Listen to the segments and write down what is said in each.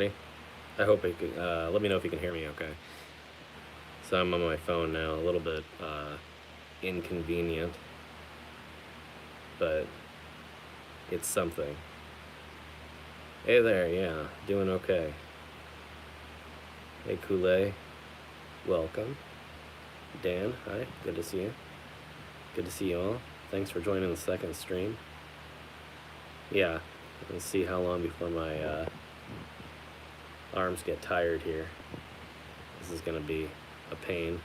everybody. I hope you can, let me know if you can hear me okay. So I'm on my phone now, a little bit inconvenient, but it's something. Hey there, yeah, doing okay. Hey Kool-Aid, welcome. Dan, hi, good to see you. Good to see you all. Thanks for joining the second stream. Yeah, let's see how long before my arms get tired here. This is gonna be a pain.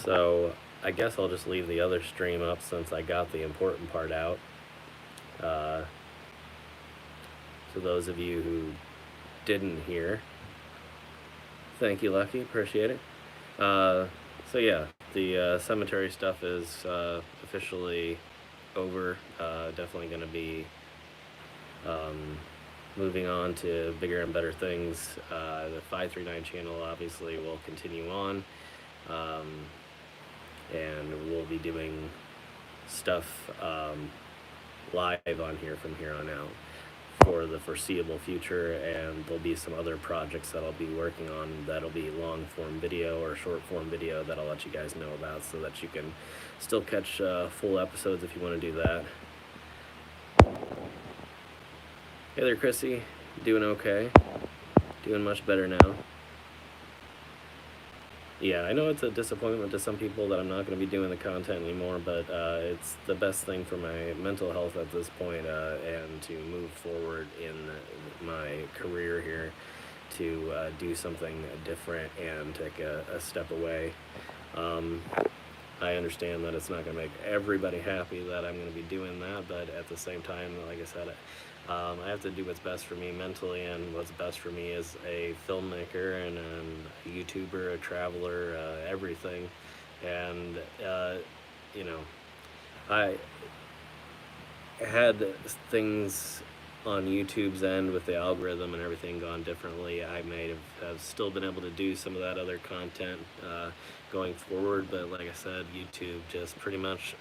So I guess I'll just leave the other stream up since I got the important part out. To those of you who didn't hear, thank you, Lucky. Appreciate it. So yeah, the cemetery stuff is officially over. Definitely going to be moving on to bigger and better things. The 539 channel obviously will continue on, and we'll be doing stuff live on here from here on out for the foreseeable future, and there'll be some other projects that I'll be working on that'll be long form video or short form video that I'll let you guys know about, so that you can still catch full episodes if you want to do that. Hey there, Chrissy. Doing okay? Doing much better now. Yeah, I know it's a disappointment to some people that I'm not going to be doing the content anymore, but it's the best thing for my mental health at this point, and to move forward in my career here, to do something different and take a step away. I understand that it's not going to make everybody happy that I'm going to be doing that, but at the same time, like I said, I have to do what's best for me mentally, and what's best for me as a filmmaker and a YouTuber, a traveler, everything. And you know, I had things on YouTube's end with the algorithm and everything gone differently. I may have still been able to do some of that other content going forward, but like I said, YouTube just pretty much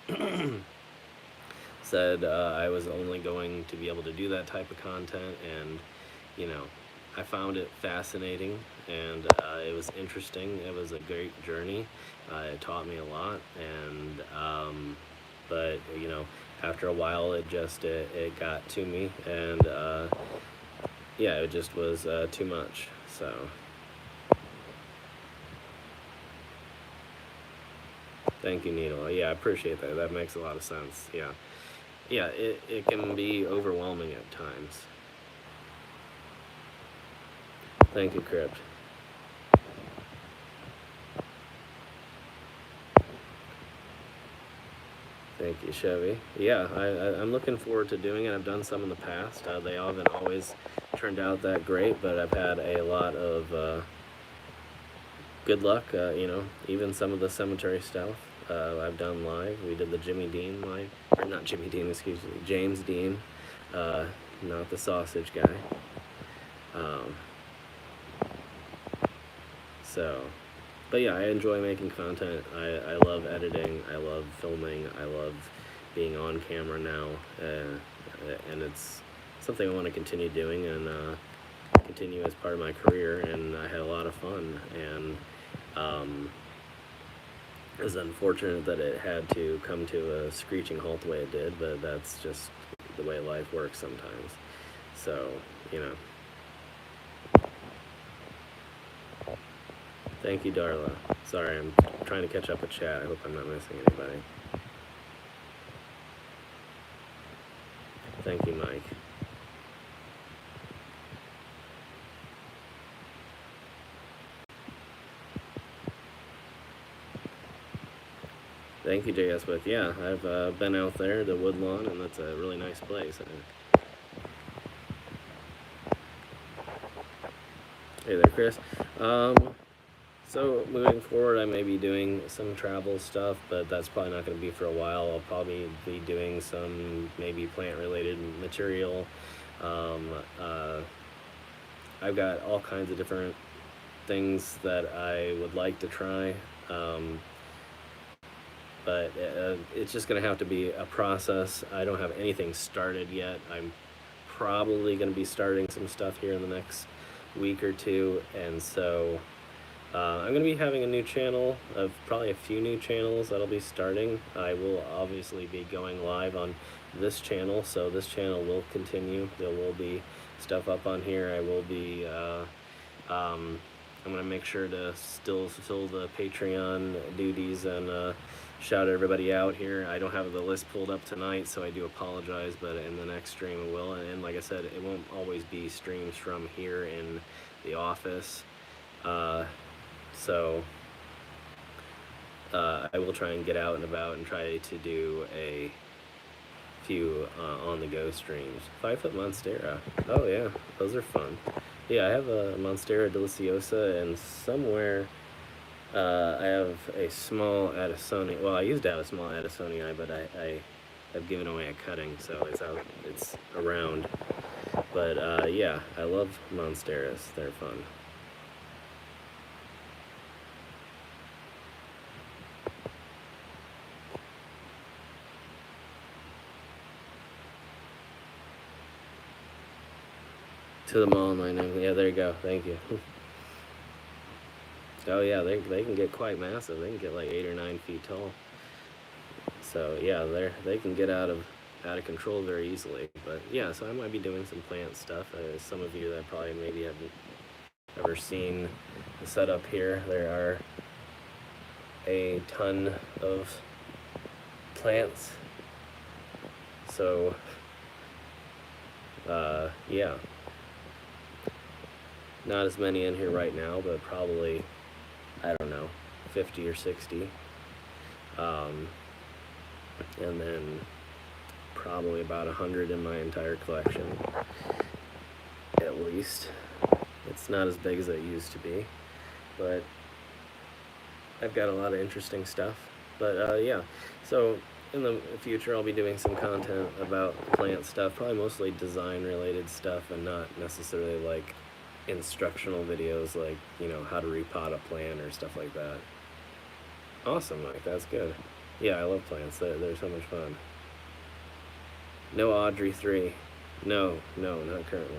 said I was only going to be able to do that type of content. And you know, I found it fascinating, and it was interesting. It was a great journey. It taught me a lot, and but you know, after a while it just it got to me, and yeah, it just was too much. So thank you, Needle. Yeah, I appreciate that. That makes a lot of sense. Yeah, it can be overwhelming at times. Thank you, Crypt. Thank you, Chevy. Yeah, I'm looking forward to doing it. I've done some in the past. They haven't always turned out that great, but I've had a lot of good luck. You know, even some of the cemetery stuff I've done live. We did the Jimmy Dean live, or not Jimmy Dean, excuse me, James Dean, not the sausage guy. So, but yeah, I enjoy making content. I love editing. I love filming. I love being on camera now, and it's something I want to continue doing and continue as part of my career. And I had a lot of fun, and it was unfortunate that it had to come to a screeching halt the way it did, but that's just the way life works sometimes. So, you know. Thank you, Darla. Sorry, I'm trying to catch up with chat. I hope I'm not missing anybody. Thank you, Mike. Thank you, J.S. With. Yeah, I've been out there, the Woodlawn, and that's a really nice place. Hey there, Chris. So moving forward, I may be doing some travel stuff, but that's probably not going to be for a while. I'll probably be doing some maybe plant-related material. I've got all kinds of different things that I would like to try. but it's just going to have to be a process. I don't have anything started yet. I'm probably going to be starting some stuff here in the next week or two, and so I'm going to be having a new channel, of probably a few new channels that'll be starting. I will obviously be going live on this channel, so this channel will continue. There will be stuff up on here. I will be I'm going to make sure to still fulfill the Patreon duties and shout everybody out here. I don't have the list pulled up tonight, so I do apologize, but in the next stream I will. And like I said, it won't always be streams from here in the office. So I will try and get out and about and try to do a few on-the-go streams. 5-foot Monstera. Oh yeah, those are fun. Yeah, I have a Monstera deliciosa, and somewhere I have a small Addisonii. Well, I used to have a small Addisonii, but I've given away a cutting, so it's around. But yeah, I love Monsteras. They're fun. To the mall, my name. Yeah, there you go. Thank you. Oh yeah, they can get quite massive. They can get like 8 or 9 feet tall. So yeah, they can get out of control very easily. But yeah, so I might be doing some plant stuff. Some of you that probably maybe haven't ever seen the setup here, there are a ton of plants. So yeah, not as many in here right now, but probably, I don't know, 50 or 60. And then probably about 100 in my entire collection, at least. It's not as big as it used to be, but I've got a lot of interesting stuff. But yeah, so in the future I'll be doing some content about plant stuff, probably mostly design related stuff, and not necessarily like instructional videos like, you know, how to repot a plant or stuff like that. Awesome, Mike, that's good. Yeah, I love plants. They're so much fun. No Audrey 3. No, not currently.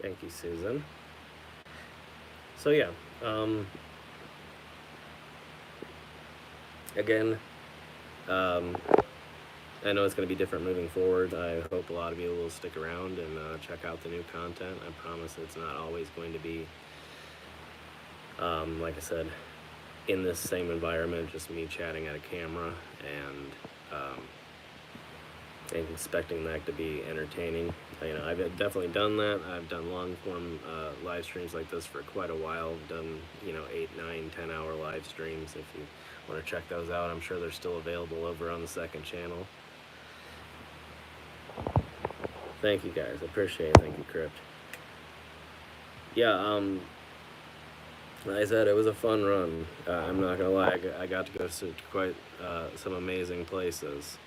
Thank you, Susan. So yeah, again, I know it's going to be different moving forward. I hope a lot of you will stick around and check out the new content. I promise it's not always going to be, like I said, in this same environment, just me chatting at a camera and expecting that to be entertaining. You know, I've definitely done that. I've done long form live streams like this for quite a while. I've done, you know, 8, 9, 10-hour live streams. If you want to check those out, I'm sure they're still available over on the second channel. Thank you guys, I appreciate it. Thank you, Crypt. Yeah, like I said, it was a fun run. I'm not gonna lie, I got to go to quite some amazing places.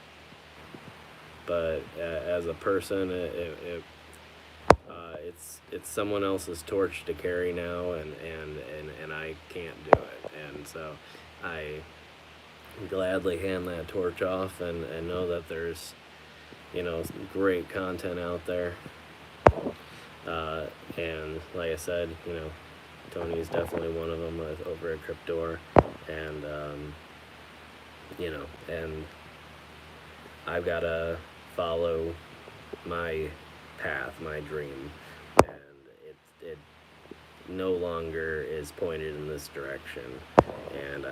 But as a person, it's someone else's torch to carry now, and I can't do it. And so I gladly hand that torch off and know that there's, you know, some great content out there. And like I said, you know, Tony is definitely one of them over at Cryptor, and you know, and I've got to follow my path, my dream, and it no longer is pointed in this direction. And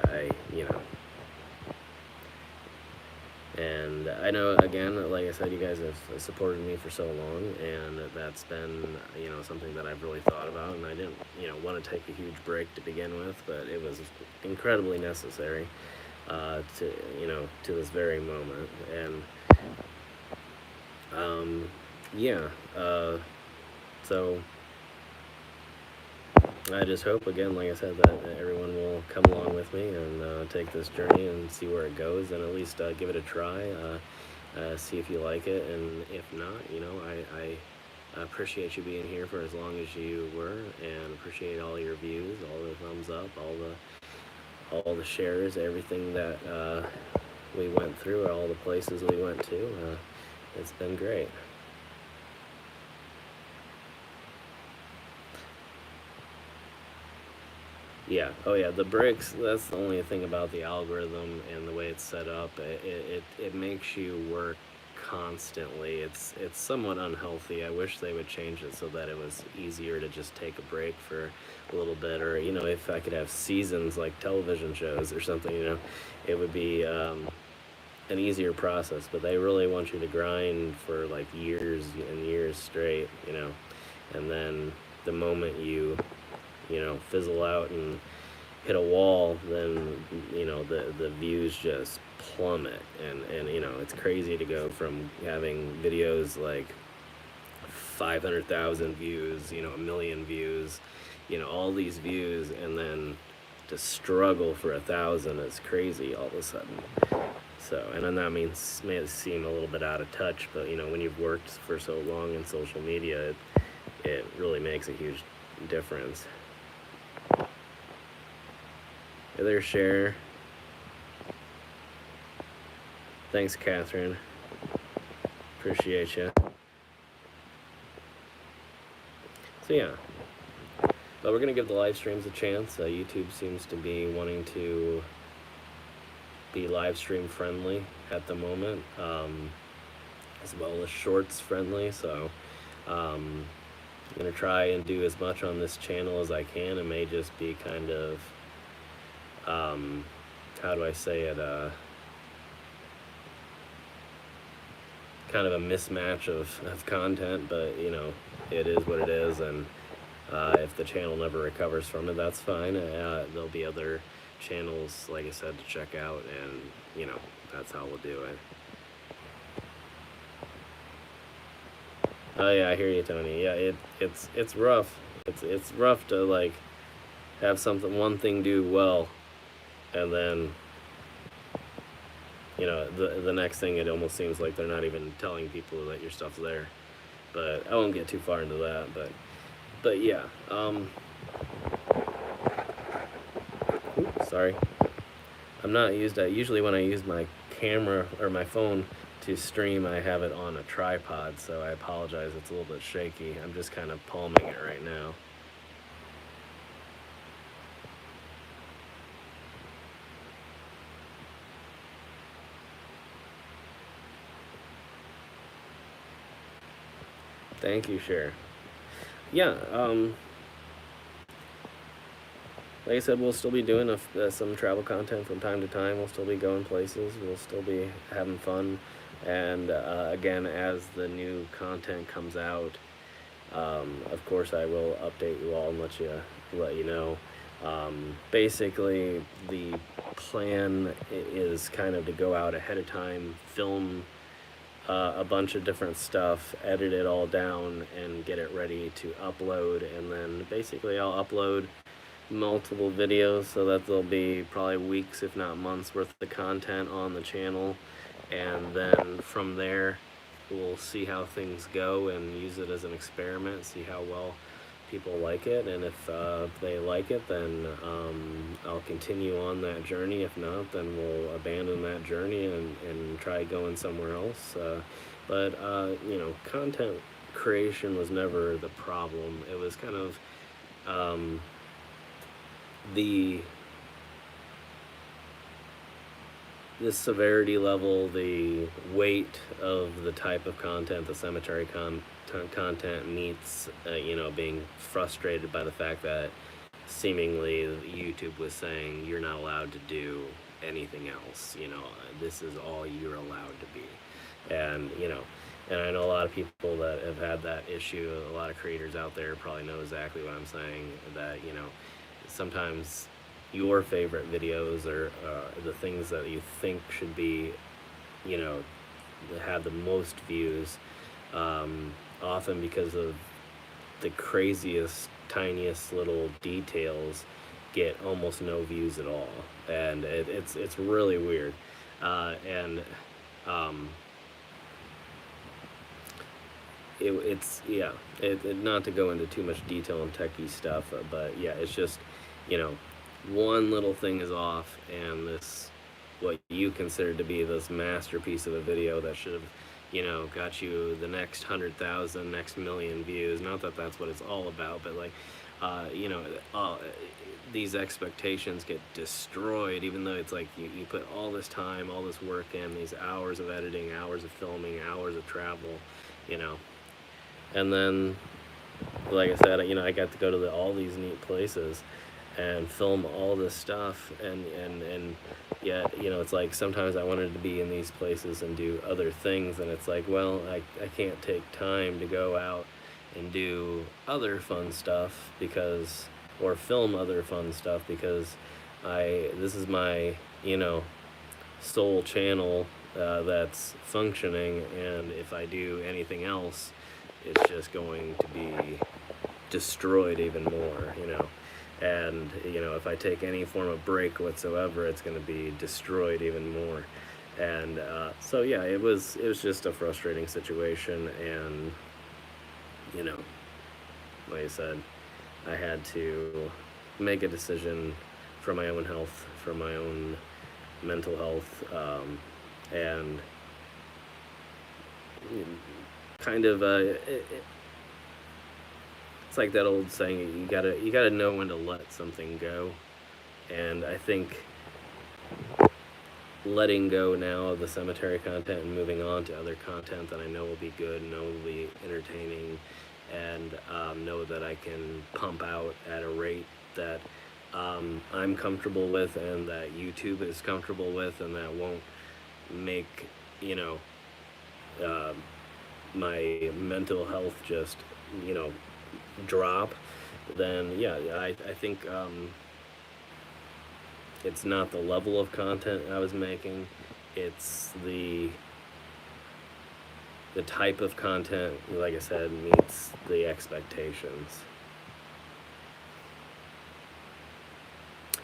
and I know, again, like I said, you guys have supported me for so long, and that's been, you know, something that I've really thought about, and I didn't, you know, want to take a huge break to begin with, but it was incredibly necessary to, you know, to this very moment. And yeah, so I just hope, again, like I said, that everyone will come along with me and take this journey and see where it goes, and at least give it a try. See if you like it, and if not, I appreciate you being here for as long as you were, and appreciate all your views, all the thumbs up, all the shares, everything that we went through, all the places we went to. It's been great. Yeah. Oh, yeah. The bricks. That's the only thing about the algorithm and the way it's set up. It makes you work constantly. It's somewhat unhealthy. I wish they would change it so that it was easier to just take a break for a little bit, or if I could have seasons like television shows or something, it would be an easier process. But they really want you to grind for like years and years straight, and then the moment you fizzle out and hit a wall, then the views just plummet, and it's crazy to go from having videos like 500,000 views, a million views, all these views, and then to struggle for 1,000 is crazy all of a sudden. So, and then that may seem a little bit out of touch, but when you've worked for so long in social media, it really makes a huge difference. Hey there, Cher. Thanks, Catherine. Appreciate you. So yeah, but we're gonna give the live streams a chance. YouTube seems to be wanting to be live stream friendly at the moment, as well as shorts friendly. So I'm gonna try and do as much on this channel as I can. It may just be kind of how do I say it, kind of a mismatch of content, but it is what it is, and if the channel never recovers from it, that's fine. There'll be other channels, like I said, to check out, and that's how we'll do it. Oh yeah, I hear you, Tony. Yeah, it's rough. It's rough to like have one thing do well, and then the next thing, it almost seems like they're not even telling people that your stuff's there. But I won't get too far into that. But yeah. Oops, sorry. I'm not used to. Usually when I use my camera or my phone to stream, I have it on a tripod. So I apologize. It's a little bit shaky. I'm just kind of palming it right now. Thank you, Cher. Yeah, like I said, we'll still be doing some travel content from time to time. We'll still be going places. We'll still be having fun. And again, as the new content comes out, of course, I will update you all and let you know. Basically, the plan is kind of to go out ahead of time, film a bunch of different stuff, edit it all down, and get it ready to upload. And then basically I'll upload multiple videos so that there'll be probably weeks, if not months, worth of content on the channel. And then from there, we'll see how things go and use it as an experiment, see how well people like it. And if they like it, then I'll continue on that journey. If not, then we'll abandon that journey and try going somewhere else. But content creation was never the problem. It was kind of the severity level, the weight of the type of content, the cemetery content meets, being frustrated by the fact that seemingly YouTube was saying you're not allowed to do anything else. This is all you're allowed to be. And I know a lot of people that have had that issue. A lot of creators out there probably know exactly what I'm saying, that sometimes your favorite videos or the things that you think should be, have the most views, often because of the craziest tiniest little details get almost no views at all, and it's really weird. And um, it's yeah, not to go into too much detail on techie stuff, but yeah, it's just, you know, one little thing is off, and this, what you consider to be this masterpiece of a video that should have, you know, got you the next 100,000, next million views. Not that that's what it's all about, but like, you know, these expectations get destroyed, even though it's like you put all this time, all this work in, these hours of editing, hours of filming, hours of travel, you know. And then, like I said, you know, I got to go to all these neat places and film all this stuff, and yet, you know, it's like sometimes I wanted to be in these places and do other things, and it's like, well, I can't take time to go out and do other fun stuff because, or film other fun stuff, because this is my, you know, sole channel that's functioning, and if I do anything else, it's just going to be destroyed even more, you know. And, you know, if I take any form of break whatsoever, it's going to be destroyed even more. And so yeah, it was just a frustrating situation, and, you know, like I said, I had to make a decision for my own health, for my own mental health, and kind of it's like that old saying, you gotta know when to let something go. And I think letting go now of the cemetery content and moving on to other content that I know will be good, know will be entertaining, and know that I can pump out at a rate that I'm comfortable with, and that YouTube is comfortable with, and that won't make, you know, my mental health just, you know, drop. Then yeah, I think it's not the level of content I was making, it's the type of content, like I said, meets the expectations.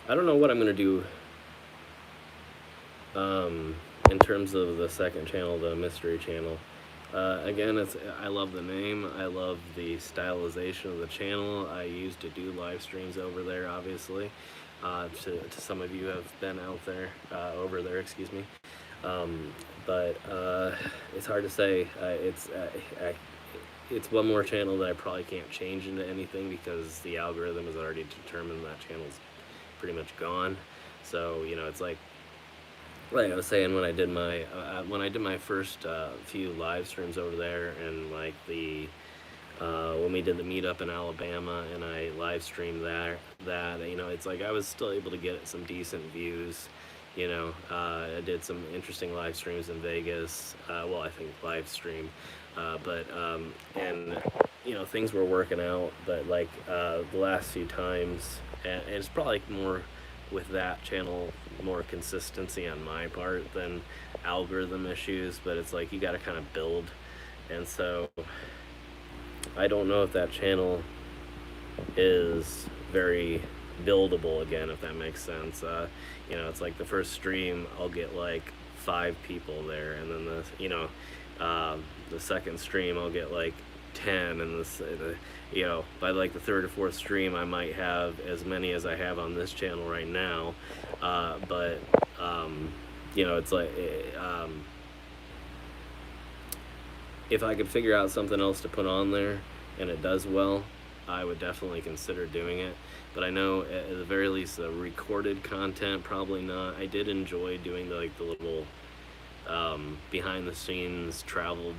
I don't know what I'm gonna do in terms of the second channel, the mystery channel. Again, I love the name, I love the stylization of the channel. I used to do live streams over there, obviously. To some of you who have been out there, over there, excuse me. But it's hard to say. It's one more channel that I probably can't change into anything, because the algorithm has already determined that channel's pretty much gone. So, you know, it's like I was saying, when I did my first few live streams over there, and like when we did the meetup in Alabama, and I live streamed that, you know, it's like I was still able to get some decent views. You know, I did some interesting live streams in Vegas. Well, I think live stream, and you know, things were working out. But like the last few times, and it's probably more with that channel, more consistency on my part than algorithm issues, but it's like you got to kind of build. And so I don't know if that channel is very buildable again, if that makes sense. You know, it's like the first stream I'll get like 5 people there, and then the second stream I'll get like 10, and you know, by like the third or fourth stream I might have as many as I have on this channel right now. But you know, it's like if I could figure out something else to put on there and it does well, I would definitely consider doing it. But I know at the very least the recorded content, probably not. I did enjoy doing the little behind the scenes travel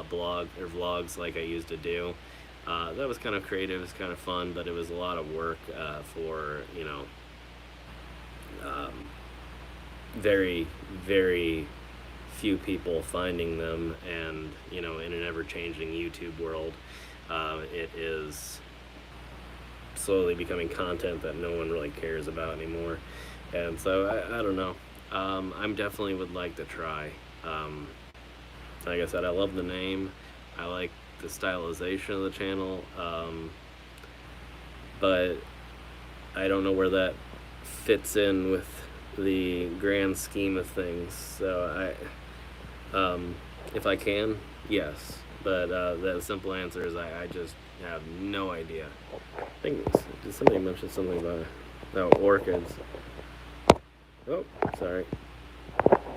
blog or vlogs like I used to do. That was kind of creative, it was kind of fun, but it was a lot of work for, you know, very, very few people finding them. And, you know, in an ever-changing YouTube world, it is slowly becoming content that no one really cares about anymore. And so I don't know. I'm definitely would like to try. Like I said, I love the name. I like the stylization of the channel. but I don't know where that fits in with the grand scheme of things. So if I can, yes. But the simple answer is I just have no idea. I think did somebody mention something about orchids? Oh, sorry,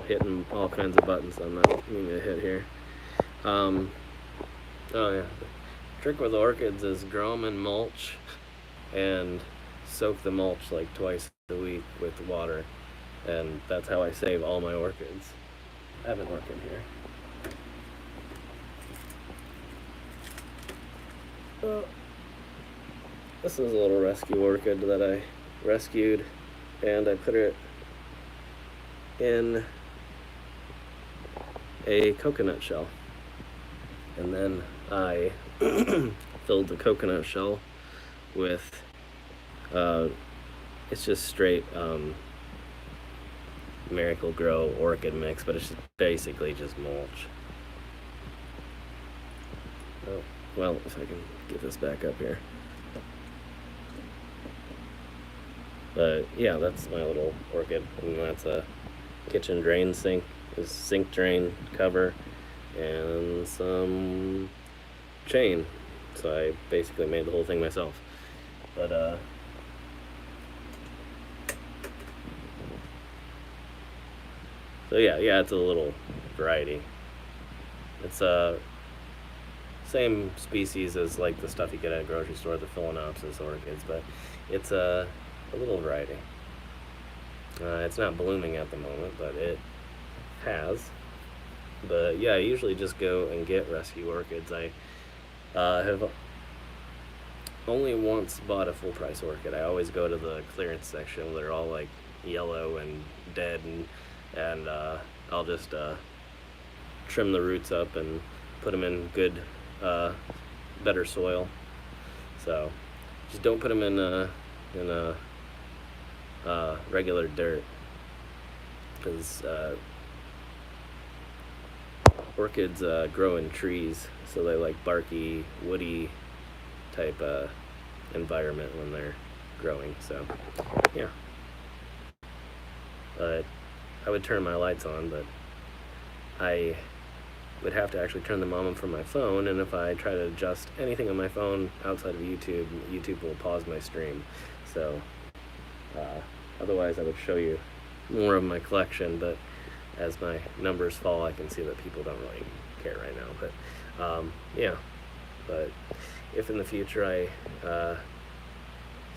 hitting all kinds of buttons I'm not meaning to hit here. Oh yeah, the trick with orchids is grow them in mulch and soak the mulch like twice a week with water, and that's how I save all my orchids. I have an orchid here. Oh, this is a little rescue orchid that I rescued, and I put it in a coconut shell, and then I filled the coconut shell with it's just straight Miracle-Gro orchid mix, but it's just basically just mulch. Oh, well, if I can get this back up here. But yeah, that's my little orchid, and that's a kitchen drain sink drain cover, and some chain. So I basically made the whole thing myself. But so yeah, it's a little variety. It's same species as like the stuff you get at a grocery store, the Phalaenopsis orchids, but it's a little variety. It's not blooming at the moment, but it has. But yeah, I usually just go and get rescue orchids. I have only once bought a full price orchid. I always go to the clearance section where they're all like yellow and dead, and I'll just trim the roots up and put them in good, better soil. So just don't put them in regular dirt, because orchids grow in trees, so they like barky, woody type environment when they're growing. So yeah, but I would turn my lights on, but I would have to actually turn them on from my phone, and if I try to adjust anything on my phone outside of YouTube will pause my stream. So otherwise I would show you more of my collection, but as my numbers fall, I can see that people don't really care right now. But yeah, but if in the future I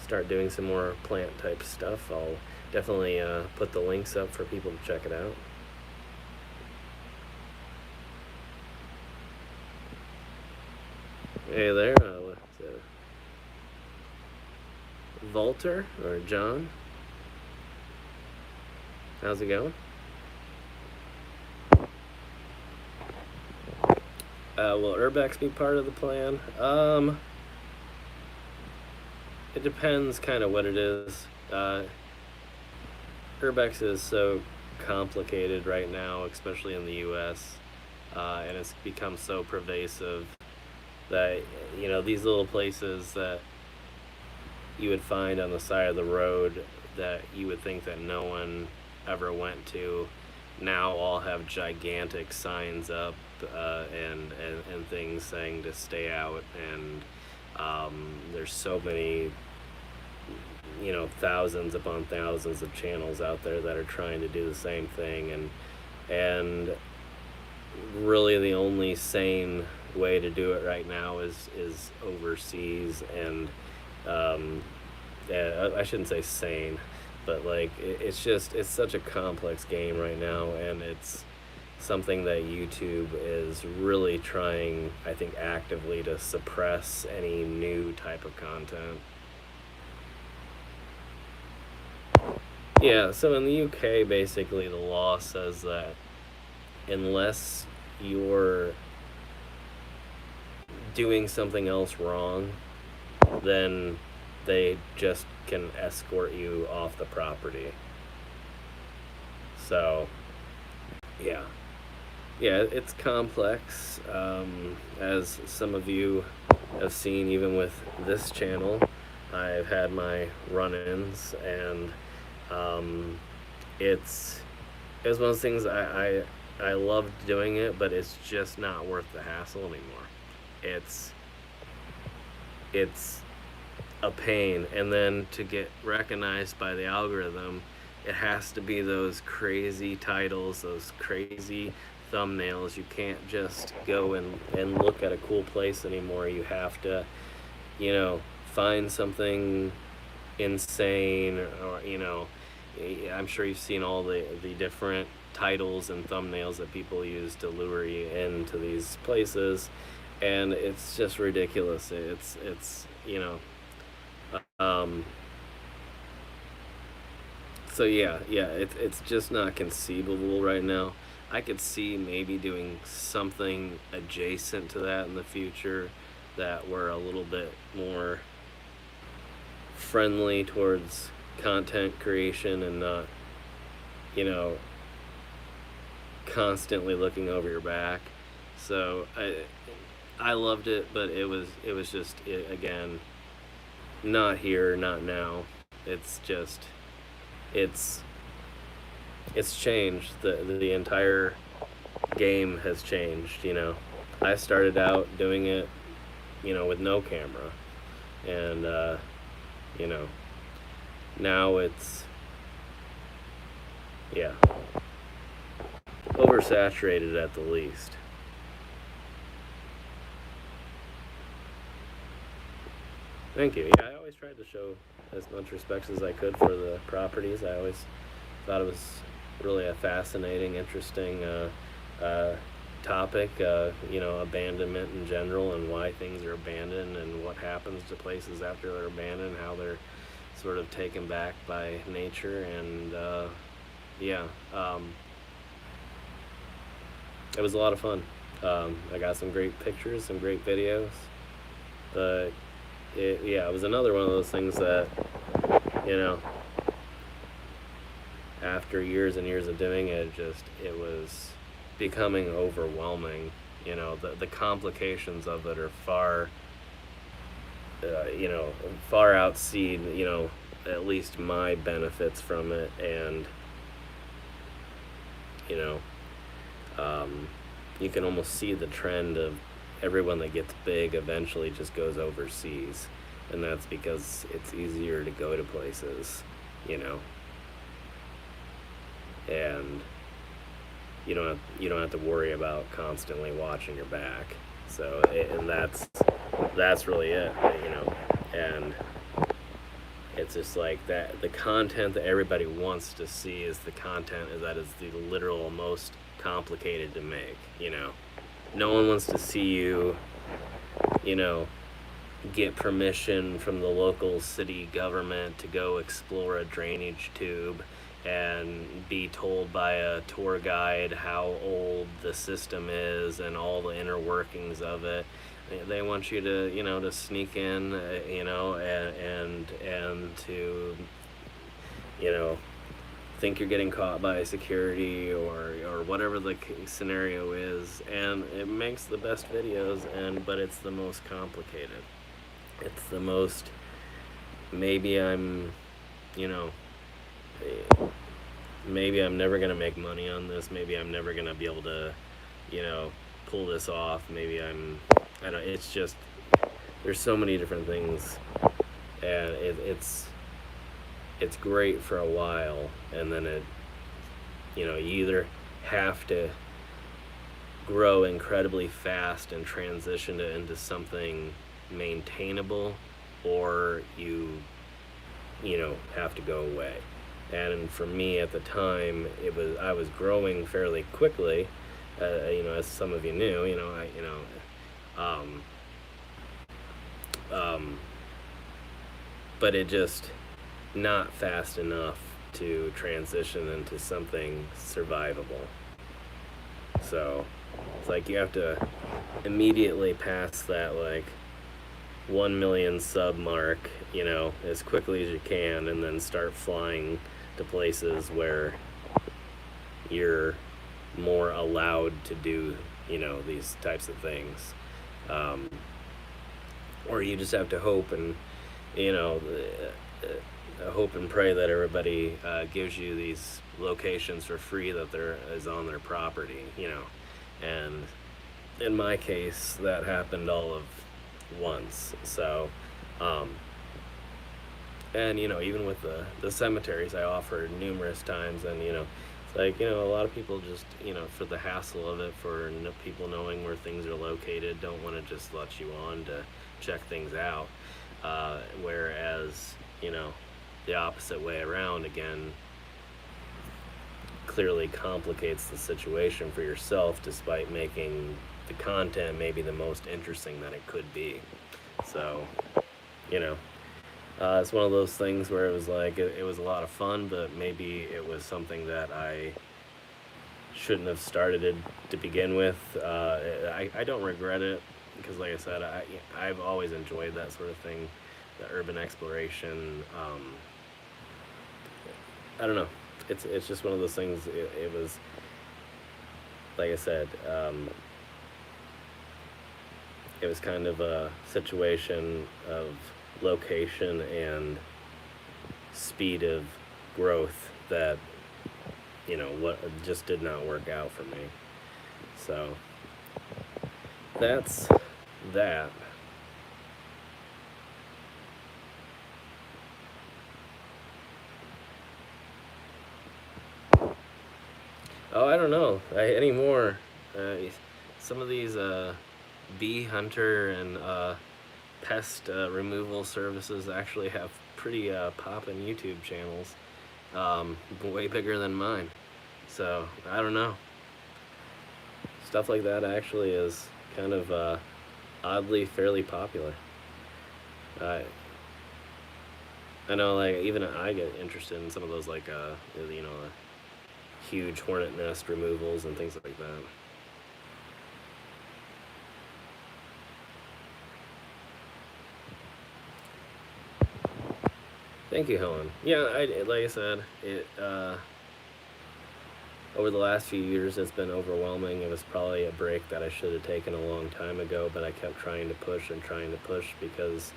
start doing some more plant type stuff, I'll definitely put the links up for people to check it out. Hey there, what's it? Walter or John? How's it going? Will urbex be part of the plan? It depends kind of what it is. Urbex is so complicated right now, especially in the US, and it's become so pervasive that, you know, these little places that you would find on the side of the road that you would think that no one ever went to now all have gigantic signs up and things saying to stay out, and there's so many, you know, thousands upon thousands of channels out there that are trying to do the same thing, and really the only sane way to do it right now is overseas, and I shouldn't say sane, but like it's such a complex game right now, and it's something that YouTube is really trying, I think, actively to suppress any new type of content. Yeah, so in the UK, basically the law says that unless you're doing something else wrong, then they just can escort you off the property. So yeah, it's complex, as some of you have seen even with this channel. I've had my run-ins, and um, it's it's one of those things I love doing it, but it's just not worth the hassle anymore. It's it's a pain, and then to get recognized by the algorithm, it has to be those crazy titles, those crazy thumbnails. You can't just go and look at a cool place anymore. You have to, you know, find something insane, or I'm sure you've seen all the different titles and thumbnails that people use to lure you into these places, and it's just ridiculous. It's um so yeah, it's just not conceivable right now. I could see maybe doing something adjacent to that in the future, that were a little bit more friendly towards content creation, and not, you know, constantly looking over your back. So I loved it, but it was just again, not here, not now. It's just it's it's changed. The entire game has changed. I started out doing it, with no camera, and you know now it's, yeah, oversaturated at the least. Thank you. Yeah, I always tried to show as much respect as I could for the properties. I always thought it was really a fascinating, interesting topic. Abandonment in general, and why things are abandoned, and what happens to places after they're abandoned, how they're sort of taken back by nature, and yeah, it was a lot of fun. I got some great pictures, some great videos, but it was another one of those things that, you know, after years and years of doing it, it was becoming overwhelming. The complications of it are far outseed, at least my benefits from it, and you know, you can almost see the trend of everyone that gets big eventually just goes overseas, and that's because it's easier to go to places, you know, and you don't have to worry about constantly watching your back. So and that's really it, and it's just like that. The content that everybody wants to see is the content that is the literal most complicated to make. No one wants to see you, get permission from the local city government to go explore a drainage tube, and be told by a tour guide how old the system is and all the inner workings of it. They want you to sneak in, and to, think you're getting caught by security, or whatever the scenario is, and it makes the best videos, but it's the most complicated. It's the most, maybe I'm, you know, maybe I'm never gonna make money on this. Maybe I'm never gonna be able to, pull this off. Maybe I don't. It's just, there's so many different things, and it's great for a while, and then you either have to grow incredibly fast and transition into something maintainable, or have to go away. And for me at the time, I was growing fairly quickly, as some of you knew. But it just not fast enough to transition into something survivable. So it's like you have to immediately pass that, like, 1 million sub mark, as quickly as you can, and then start flying to places where you're more allowed to do, these types of things. Or you just have to hope and you know, I hope and pray that everybody gives you these locations for free that there is on their property, and in my case, that happened all of once. So, um, and even with the cemeteries, I offered numerous times, and it's like a lot of people just for the hassle of it, for people knowing where things are located, don't want to just let you on to check things out. Whereas the opposite way around again clearly complicates the situation for yourself, despite making the content maybe the most interesting that it could be. So, you know, it's one of those things where it was like it was a lot of fun, but maybe it was something that I shouldn't have started it to begin with. I don't regret it because, like I said, I've always enjoyed that sort of thing, the urban exploration. I don't know. It's just one of those things. It was like I said. It was kind of a situation of location and speed of growth that what just did not work out for me. So that's that. Oh, I don't know anymore. Some of these bee hunter and pest removal services actually have pretty poppin' YouTube channels, way bigger than mine. So I don't know. Stuff like that actually is kind of oddly fairly popular. I I know, like even I get interested in some of those, like huge hornet nest removals and things like that. Thank you, Helen. Yeah, like I said, it over the last few years it's been overwhelming. It was probably a break that I should have taken a long time ago, but I kept trying to push and trying to push because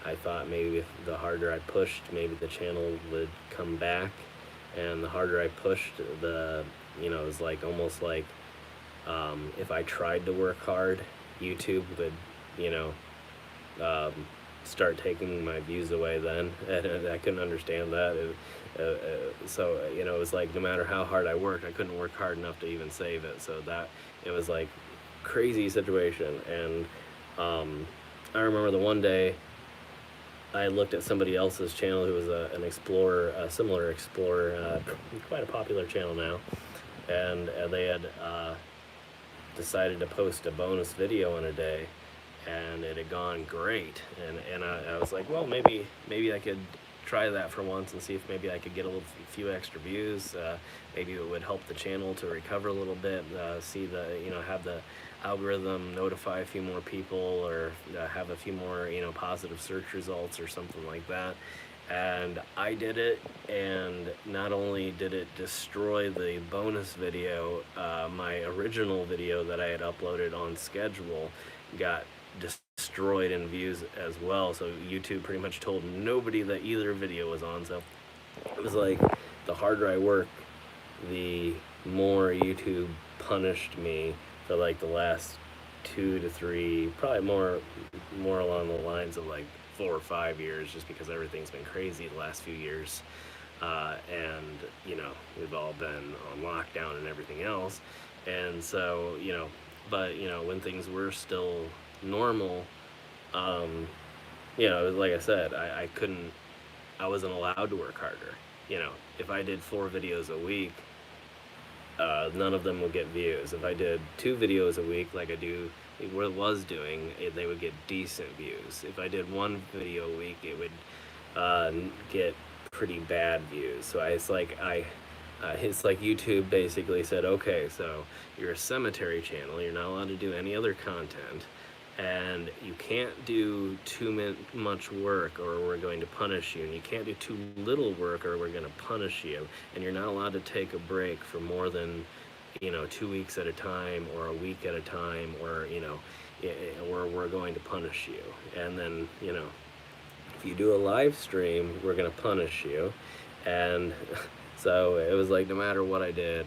I thought maybe if the harder I pushed, maybe the channel would come back. And the harder I pushed, it was like almost like if I tried to work hard, YouTube would, you know, um, start taking my views away then. And I couldn't understand that. So, it was like no matter how hard I worked, I couldn't work hard enough to even save it. So it was like crazy situation. And I remember the one day I looked at somebody else's channel who was an explorer, a similar explorer, quite a popular channel now, and they had decided to post a bonus video in a day, and it had gone great, and I was like, well, maybe I could try that for once and see if maybe I could get a few extra views. Maybe it would help the channel to recover a little bit. See have the algorithm notify a few more people, or have a few more positive search results or something like that. And I did it, and not only did it destroy the bonus video, my original video that I had uploaded on schedule got destroyed in views as well. So YouTube pretty much told nobody that either video was on. So it was like the harder I worked, the more YouTube punished me for like the last 2 to 3, probably more along the lines of like 4 or 5 years, just because everything's been crazy the last few years. And we've all been on lockdown and everything else. And so but when things were still normal, like I said, I wasn't allowed to work harder. If I did 4 videos a week, none of them would get views. If I did 2 videos a week, like was doing, they would get decent views. If I did 1 video a week, it would get pretty bad views. So it's like YouTube basically said, okay, so you're a cemetery channel, you're not allowed to do any other content, and you can't do too much work or we're going to punish you, and you can't do too little work or we're going to punish you, and you're not allowed to take a break for more than 2 weeks at a time or a week at a time, or or we're going to punish you. And then if you do a live stream, we're gonna punish you. And so it was like no matter what I did,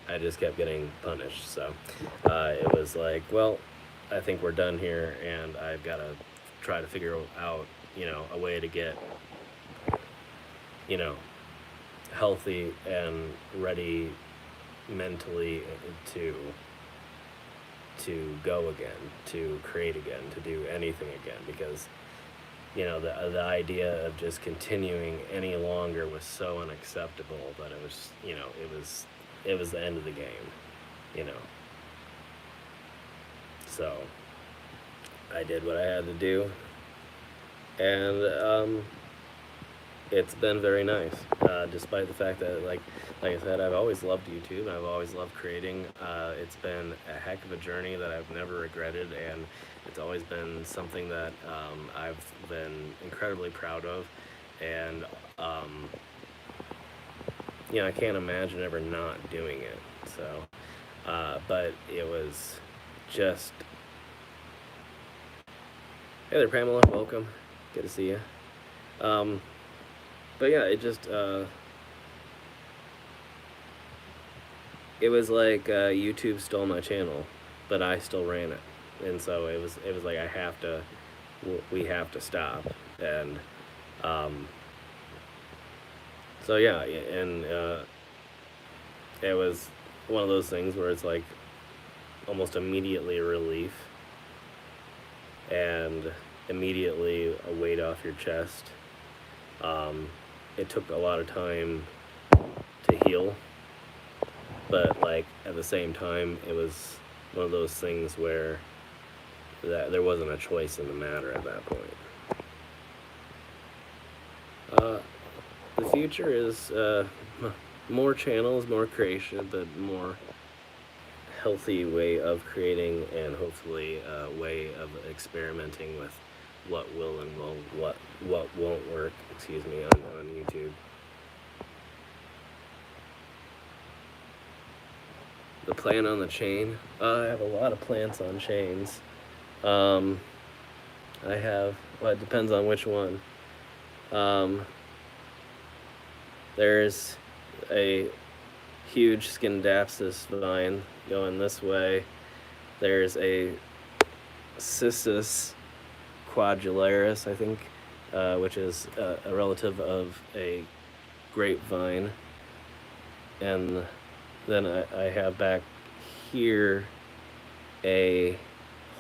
I just kept getting punished. So it was like, well, I think we're done here, and I've got to try to figure out, a way to get, you know, healthy and ready mentally to go again, to create again, to do anything again, because the idea of just continuing any longer was so unacceptable that it was it was the end of the game, you know. So I did what I had to do, and it's been very nice, despite the fact that, like I said, I've always loved YouTube. I've always loved creating. It's been a heck of a journey that I've never regretted, and it's always been something that I've been incredibly proud of, and I can't imagine ever not doing it. So, but it was just, hey there, Pamela, welcome. Good to see you. But yeah, it just, it was like YouTube stole my channel, but I still ran it, and so it was like we have to stop, and so yeah, and it was one of those things where it's like almost immediately a relief, and immediately a weight off your chest. It took a lot of time to heal, but like at the same time, it was one of those things where that there wasn't a choice in the matter at that point. The future is more channels, more creation, but more healthy way of creating, and hopefully a way of experimenting with what will and what won't work, on YouTube. The plant on the chain. I have a lot of plants on chains. I have, well, it depends on which one. There's a huge Scindapsus vine going this way. There's a Cissus quadrilaris, I think, which is a relative of a grapevine. And then I have back here a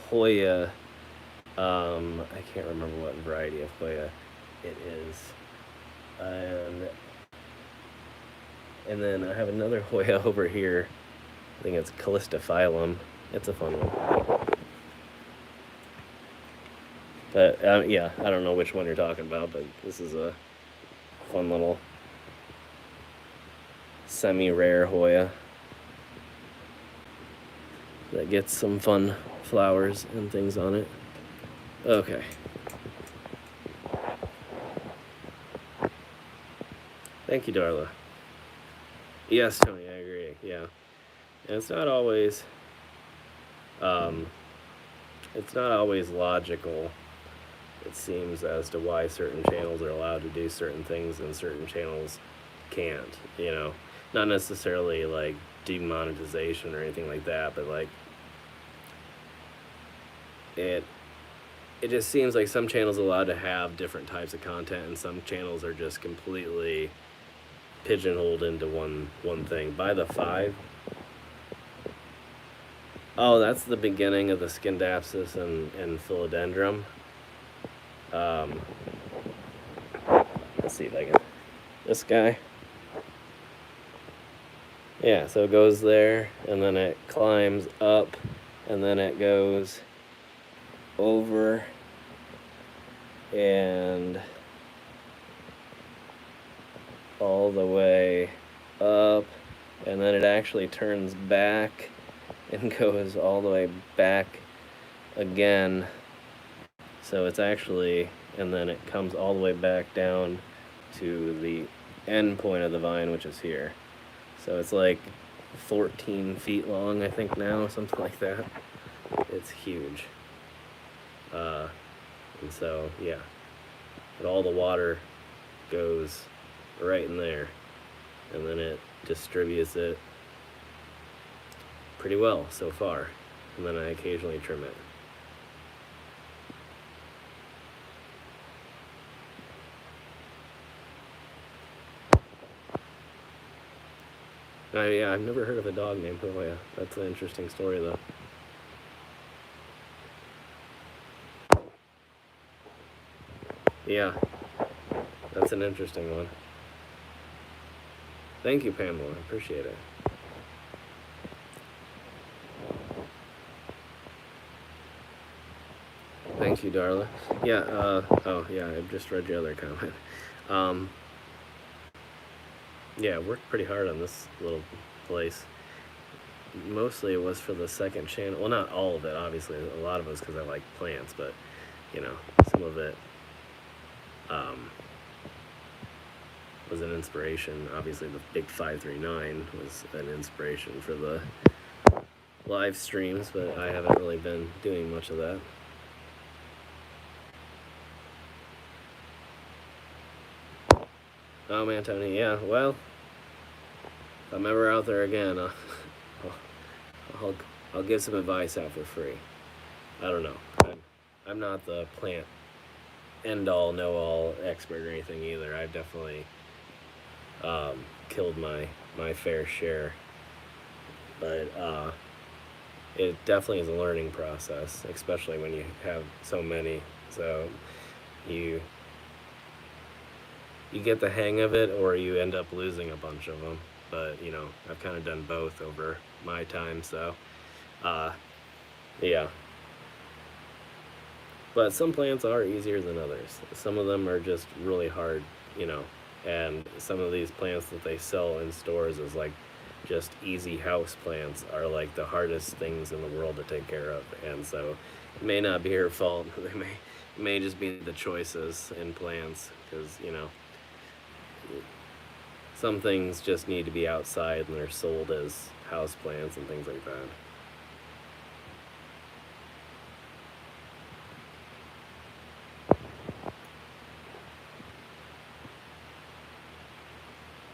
Hoya. I can't remember what variety of Hoya it is. And then I have another Hoya over here. I think it's Callistophyllum. It's a fun one. But yeah, I don't know which one you're talking about, but this is a fun little semi-rare Hoya that gets some fun flowers and things on it. Okay. Thank you, Darla. Yes, Tony, I agree. Yeah. And it's not always logical, it seems, as to why certain channels are allowed to do certain things and certain channels can't, Not necessarily like demonetization or anything like that, but like it just seems like some channels are allowed to have different types of content, and some channels are just completely pigeonholed into one thing. By the 5. Oh, that's the beginning of the Scindapsus and Philodendron. Let's see if I can. This guy. Yeah, so it goes there, and then it climbs up, and then it goes over, and all the way up, and then it actually turns back and goes all the way back again. So it's actually, and then it comes all the way back down to the end point of the vine, which is here. So it's like 14 feet long, I think now, something like that. It's huge. And so, yeah. but all the water goes right in there, and then it distributes it pretty well so far, and then I occasionally trim it. Yeah, I've never heard of a dog named Hoya. That's an interesting story, though. Yeah, that's an interesting one. Thank you, Pamela. I appreciate it. Thank you, Darla. Yeah, oh, yeah, I just read your other comment. Um, yeah, worked pretty hard on this little place. Mostly it was for the second channel. Well, not all of it, obviously. A lot of it was because I like plants, but, you know, some of it was an inspiration. Obviously, the big 539 was an inspiration for the live streams, but I haven't really been doing much of that. Oh man, Tony, yeah, well, if I'm ever out there again, I'll give some advice out for free. I don't know. I'm not the plant end-all, know-all expert or anything either. I've definitely killed my fair share, but it definitely is a learning process, especially when you have so many. So you get the hang of it, or you end up losing a bunch of them. But you know, I've kind of done both over my time, so yeah. But some plants are easier than others. Some of them are just really hard, you know. And some of these plants that they sell in stores as like just easy house plants are like the hardest things in the world to take care of. And so it may not be her fault. It may just be the choices in plants, because you know, some things just need to be outside and they're sold as house plants and things like that.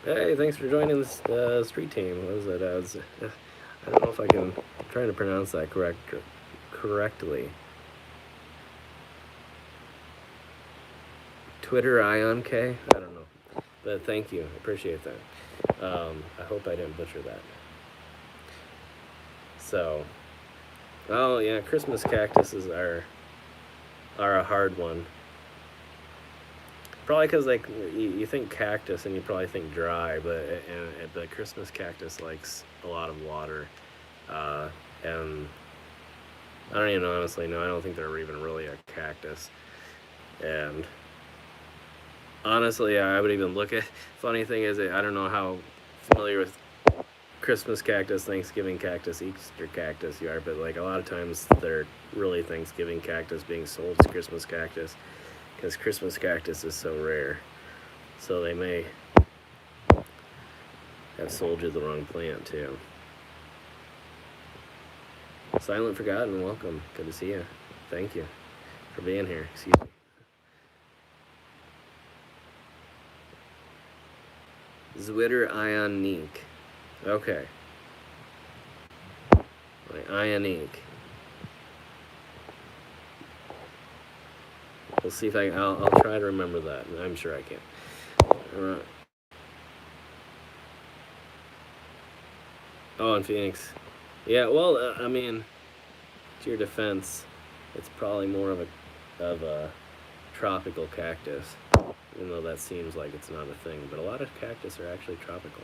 Hey, thanks for joining this street team. What is it? I don't know if I'm trying to pronounce that correctly. Twitter Ion K? I don't know. But thank you. I appreciate that. I hope I didn't butcher that. So, oh yeah, Christmas cactuses are a hard one. Probably because like you think cactus and you probably think dry, but the Christmas cactus likes a lot of water, and I don't even honestly know. I don't think they're even really a cactus, and honestly, I would even look at. Funny thing is, I don't know how familiar with Christmas cactus, Thanksgiving cactus, Easter cactus you are, but like a lot of times they're really Thanksgiving cactus being sold as Christmas cactus, because Christmas cactus is so rare. So they may have sold you the wrong plant too. Silent Forgotten, welcome. Good to see you. Thank you for being here. Excuse me. Zwitter Ionique. Okay. Like Ionique. We'll see if I'll try to remember that. I'm sure I can. Oh, in Phoenix. Yeah, well, I mean, to your defense, it's probably more of a tropical cactus, even though that seems like it's not a thing. But a lot of cactus are actually tropical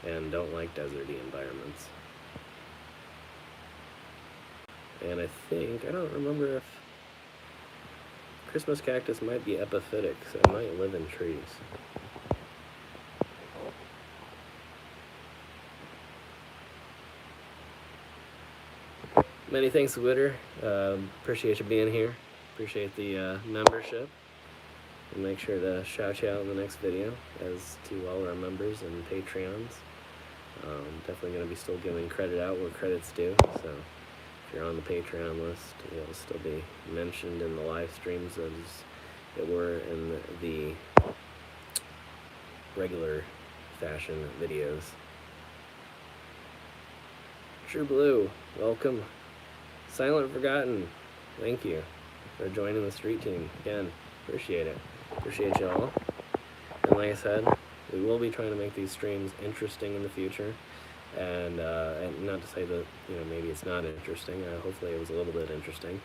and don't like deserty environments. And I don't remember if Christmas cactus might be epiphytic, so it might live in trees. Many thanks, Witter. Appreciate you being here. Appreciate the membership. And make sure to shout you out in the next video, as to all our members and Patreons. Definitely going to be still giving credit out where credit's due. So if you're on the Patreon list, you'll still be mentioned in the live streams as it were in the regular fashion videos. True Blue, welcome. Silent Forgotten, thank you for joining the street team. Again, appreciate it. Appreciate y'all. And like I said, we will be trying to make these streams interesting in the future. And not to say that, maybe it's not interesting. Hopefully it was a little bit interesting.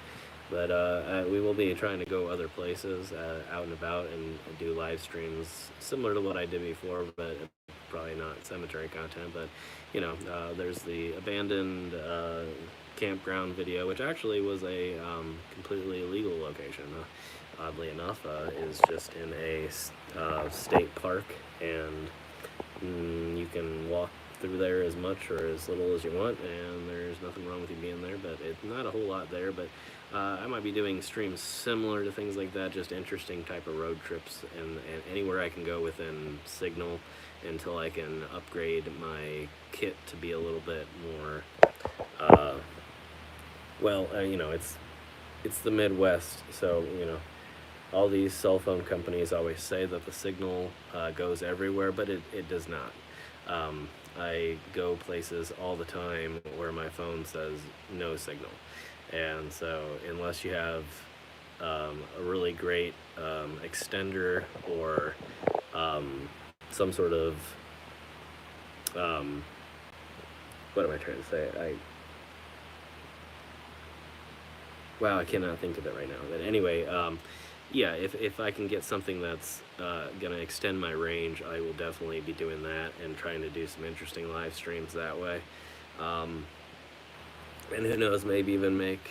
But we will be trying to go other places, out and about, and do live streams similar to what I did before, but probably not cemetery content. But, there's the abandoned campground video, which actually was a completely illegal location. Oddly enough, is just in a state park, and you can walk through there as much or as little as you want, and there's nothing wrong with you being there, but it's not a whole lot there. But I might be doing streams similar to things like that, just interesting type of road trips, and anywhere I can go within signal until I can upgrade my kit to be a little bit more, it's the Midwest, so, all these cell phone companies always say that the signal goes everywhere, but it does not. I go places all the time where my phone says no signal. And so unless you have a really great extender or some sort of, what am I trying to say? Wow, I cannot think of it right now. But anyway, yeah, if I can get something that's going to extend my range, I will definitely be doing that and trying to do some interesting live streams that way. And who knows, maybe even make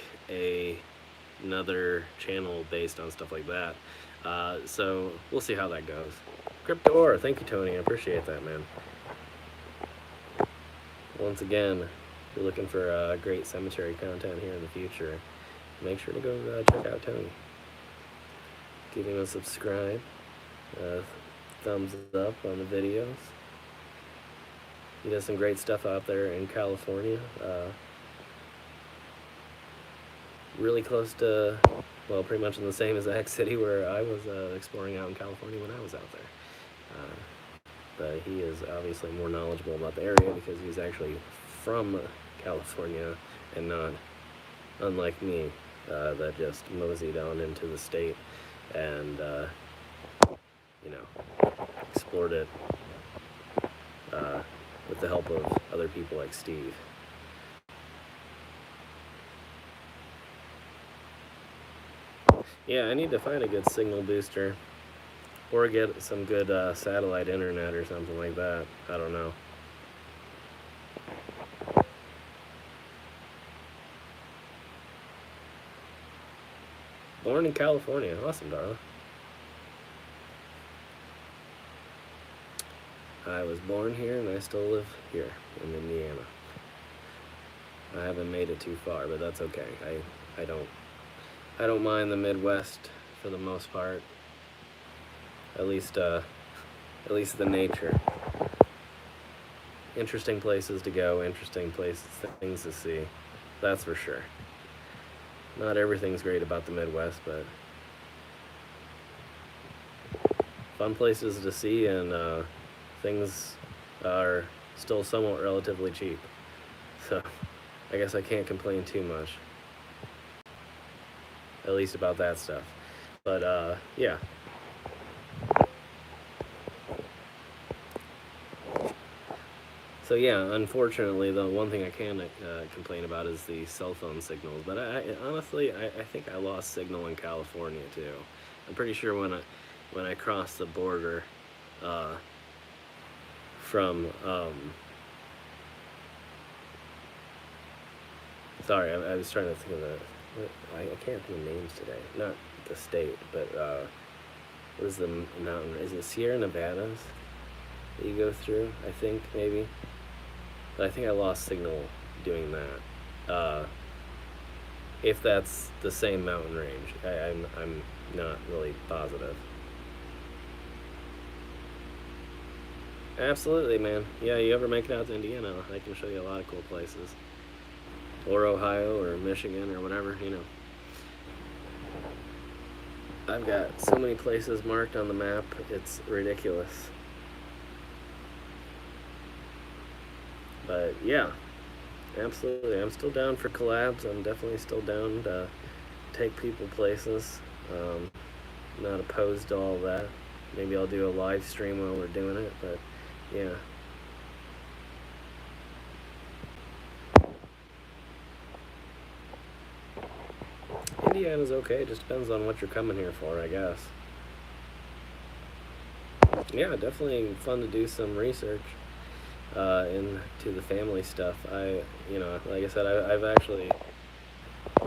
another channel based on stuff like that. So we'll see how that goes. Cryptor, thank you, Tony. I appreciate that, man. Once again, if you're looking for great cemetery content here in the future, make sure to go check out Tony. Give him a subscribe, thumbs up on the videos. He does some great stuff out there in California. Really close to, well, pretty much in the same exact city where I was exploring out in California when I was out there. But he is obviously more knowledgeable about the area because he's actually from California and not, unlike me, that just moseyed on into the state and, explored it with the help of other people like Steve. Yeah, I need to find a good signal booster or get some good satellite internet or something like that. I don't know. Born in California. Awesome, Darla. I was born here and I still live here in Indiana. I haven't made it too far, but that's okay. I don't mind the Midwest for the most part. At least the nature. Interesting places to go, interesting places, things to see. That's for sure. Not everything's great about the Midwest, but fun places to see, and things are still somewhat relatively cheap. So I guess I can't complain too much. At least about that stuff. But yeah. So yeah, unfortunately, the one thing I can complain about is the cell phone signals. But honestly, I think I lost signal in California too. I'm pretty sure when I crossed the border from sorry, I was trying to think of I can't think of names today. Not the state, but what is the mountain? Is it Sierra Nevadas that you go through? I think maybe. But I think I lost signal doing that. If that's the same mountain range, I'm not really positive. Absolutely, man. Yeah, you ever make it out to Indiana, I can show you a lot of cool places. Or Ohio, or Michigan, or whatever, I've got so many places marked on the map, it's ridiculous. But yeah, absolutely. I'm still down for collabs. I'm definitely still down to take people places. Um, not opposed to all that. Maybe I'll do a live stream while we're doing it, but yeah. Indiana's okay. It just depends on what you're coming here for, I guess. Yeah, definitely fun to do some research into the family stuff. Like I said, I've actually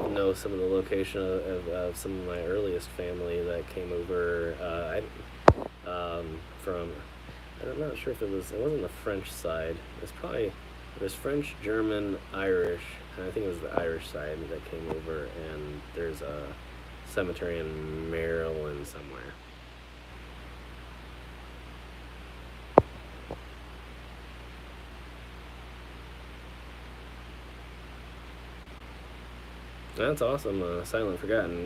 know some of the location of some of my earliest family that came over. From I'm not sure if it wasn't the French side. It was French, German, Irish, and I think it was the Irish side that came over. And there's a cemetery in Maryland somewhere. That's awesome, Silent Forgotten.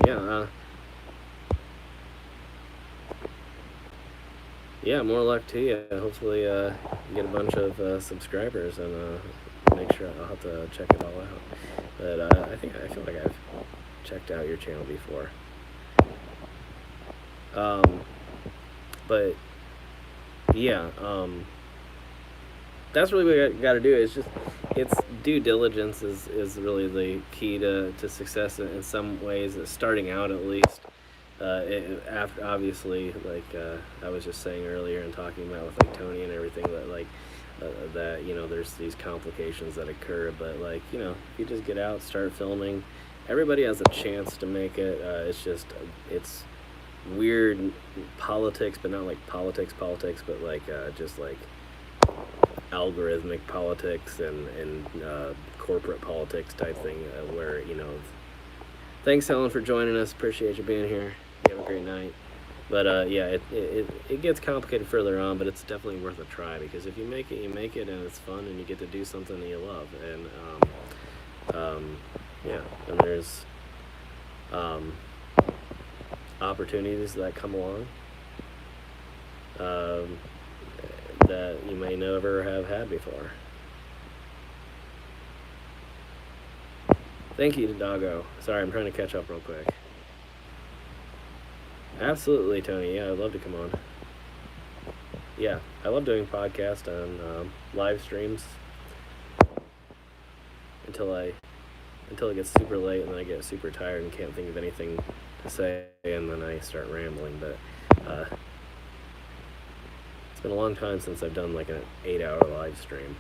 Yeah, more luck to you. Hopefully, you get a bunch of subscribers, and make sure I'll have to check it all out. But I feel like I've checked out your channel before. But yeah, that's really what you got to do. It's due diligence is really the key to success in some ways. Starting out, at least. After, obviously, like I was just saying earlier and talking about with like Tony and everything, that there's these complications that occur, but if you just get out, start filming, everybody has a chance to make it. It's weird politics, but not like politics, but just like algorithmic politics and corporate politics type thing, where thanks, Helen, for joining us. Appreciate you being here. You have a great night. But yeah, it gets complicated further on, but it's definitely worth a try, because if you make it, you make it, and it's fun, and you get to do something that you love. And yeah, and there's opportunities that come along that you may never have had before. Thank you to Doggo. Sorry, I'm trying to catch up real quick. Absolutely, Tony. Yeah, I'd love to come on. Yeah, I love doing podcasts on live streams until it gets super late, and then I get super tired and can't think of anything to say, and then I start rambling. But it's been a long time since I've done like an 8-hour live stream.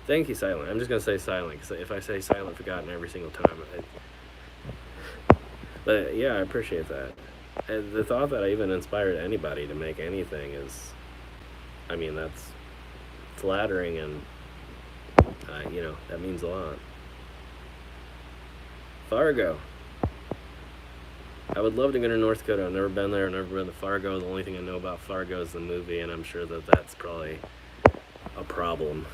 Thank you, Silent. I'm just going to say Silent, because if I say Silent Forgotten every single time, but yeah, I appreciate that. And the thought that I even inspired anybody to make anything is, that's flattering, and, that means a lot. Fargo. I would love to go to North Dakota. I've never been there. I've never been to Fargo. The only thing I know about Fargo is the movie, and I'm sure that that's probably a problem.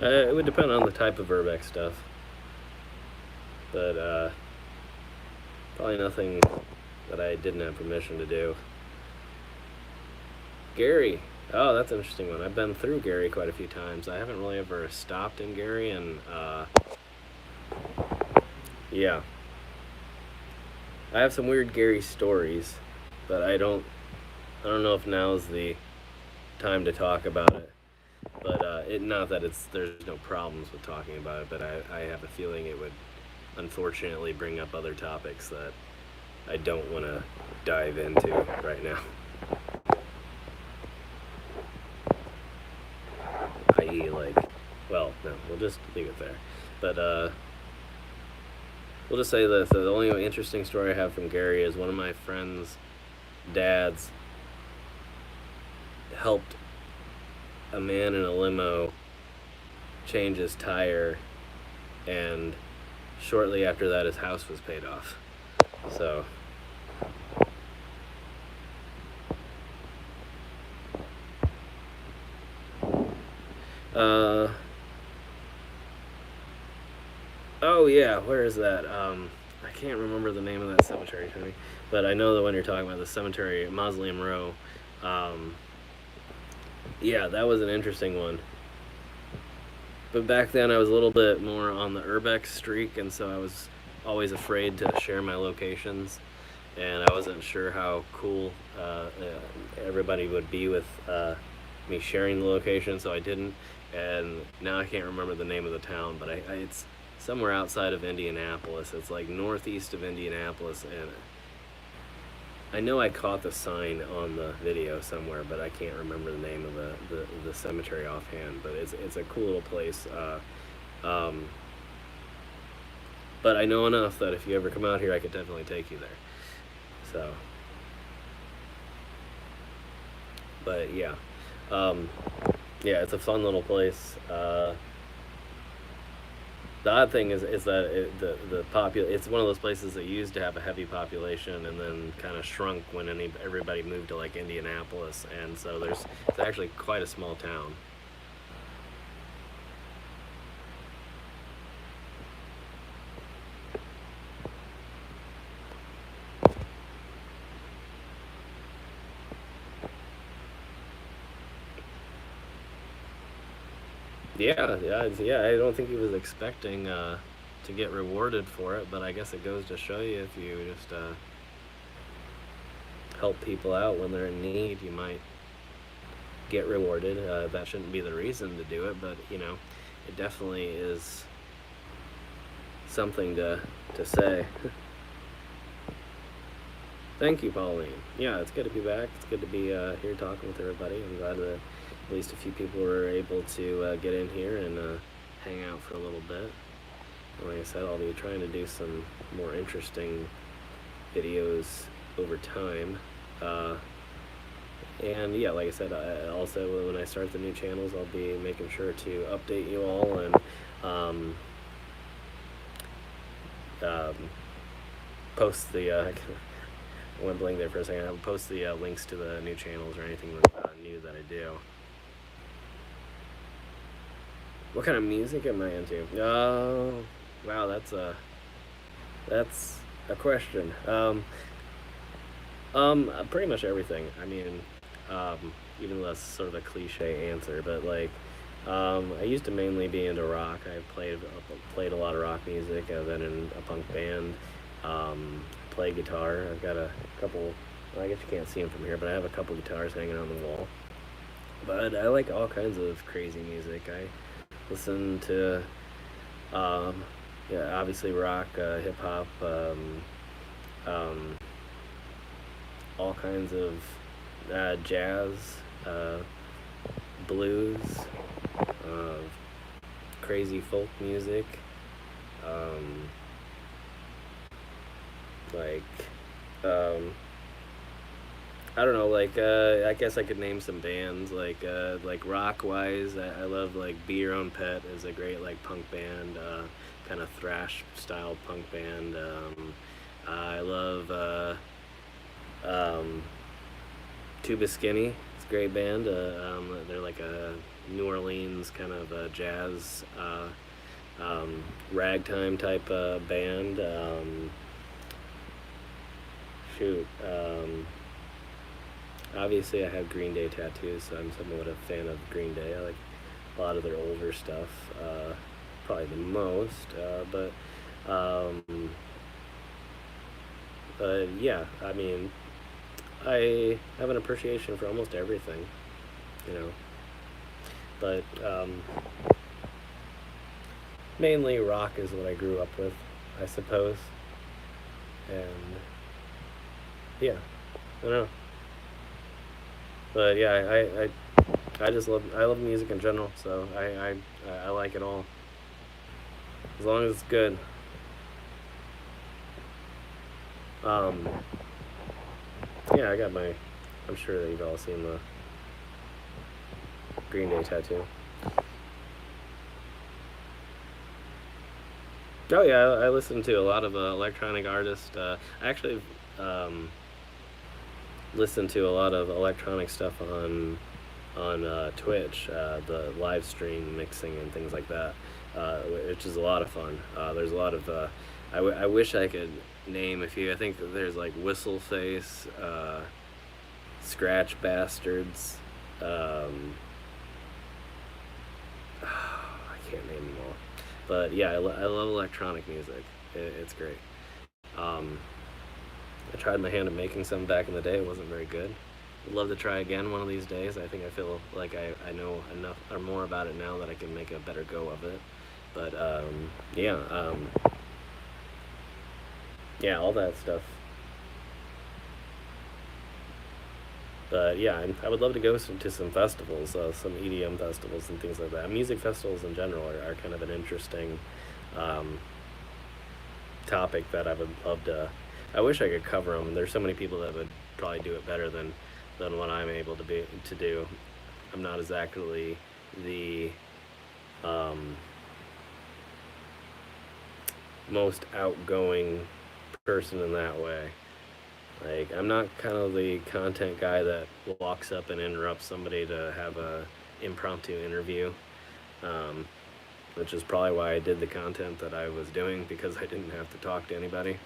It would depend on the type of Verbeck stuff, but probably nothing that I didn't have permission to do. Gary. Oh, that's an interesting one. I've been through Gary quite a few times. I haven't really ever stopped in Gary, and yeah. I have some weird Gary stories, but I don't know if now is the time to talk about it. But not that there's no problems with talking about it, but I have a feeling it would unfortunately bring up other topics that I don't want to dive into right now. I.e., no, we'll just leave it there. But we'll just say this: the only interesting story I have from Gary is one of my friends' dads helped a man in a limo change his tire, and shortly after that his house was paid off. So Uh, oh yeah, where is that? I can't remember the name of that cemetery, Tony, but I know the one you're talking about, the cemetery, Mausoleum Row. Um, yeah, that was an interesting one. But back then, I was a little bit more on the urbex streak, and so I was always afraid to share my locations, and I wasn't sure how cool everybody would be with me sharing the location, so I didn't. And now I can't remember the name of the town, but it's somewhere outside of Indianapolis. It's like northeast of Indianapolis, and I know I caught the sign on the video somewhere, but I can't remember the name of the cemetery offhand. But it's a cool little place. Um, but I know enough that if you ever come out here, I could definitely take you there. So, but yeah, um, yeah, it's a fun little place. The odd thing is that it's one of those places that used to have a heavy population and then kind of shrunk when everybody moved to like Indianapolis, and so it's actually quite a small town. Yeah. I don't think he was expecting to get rewarded for it, but I guess it goes to show you if you just help people out when they're in need, you might get rewarded. That shouldn't be the reason to do it, but it definitely is something to say. Thank you, Pauline. Yeah, it's good to be back. It's good to be here talking with everybody. I'm glad that at least a few people were able to get in here and hang out for a little bit. And like I said, I'll be trying to do some more interesting videos over time. And yeah, like I said, also when I start the new channels, I'll be making sure to update you all and um, post the. I went blank there for a second. I'll post the links to the new channels or anything new that I do. What kind of music am I into? Oh, wow, that's a question. Pretty much everything. I mean, even though that's sort of a cliche answer, but like, I used to mainly be into rock. I played a lot of rock music. I've been in a punk band. Play guitar. I've got a couple. Well, I guess you can't see them from here, but I have a couple guitars hanging on the wall. But I like all kinds of crazy music. I listen to, yeah, obviously rock, hip hop, um, all kinds of jazz, blues, uh, crazy folk music, um, like, I don't know, like, I guess I could name some bands, like rock wise, I love, like, Be Your Own Pet is a great, like, punk band, kind of thrash style punk band. I love, um, Tuba Skinny. It's a great band. They're like a New Orleans kind of jazz, ragtime type band. Shoot. Obviously, I have Green Day tattoos, so I'm somewhat a fan of Green Day. I like a lot of their older stuff, probably the most. Um, but yeah, I mean, I have an appreciation for almost everything, you know. But mainly rock is what I grew up with, I suppose. And yeah, I don't know. But yeah, I just love music in general, so I like it all as long as it's good. Um, yeah, I got my. I'm sure that you've all seen the Green Day tattoo. Oh yeah, I listen to a lot of electronic artists. I actually listen to a lot of electronic stuff on on Twitch, the live stream mixing and things like that, which is a lot of fun. There's a lot of I wish I could name a few. I think there's like Whistleface, Scratch Bastards. Um, I can't name them all, but yeah, I love electronic music. It's great. Um, I tried my hand at making some back in the day. It wasn't very good. Would love to try again one of these days. I think I feel like I know enough or more about it now that I can make a better go of it. But yeah, yeah, all that stuff. But yeah, I would love to go to some festivals, some EDM festivals and things like that. Music festivals in general are kind of an interesting um, topic that I would love to. I wish I could cover them. There's so many people that would probably do it better than what I'm able to do. I'm not exactly the um, most outgoing person in that way. Like, I'm not kind of the content guy that walks up and interrupts somebody to have a impromptu interview, um, which is probably why I did the content that I was doing, because I didn't have to talk to anybody.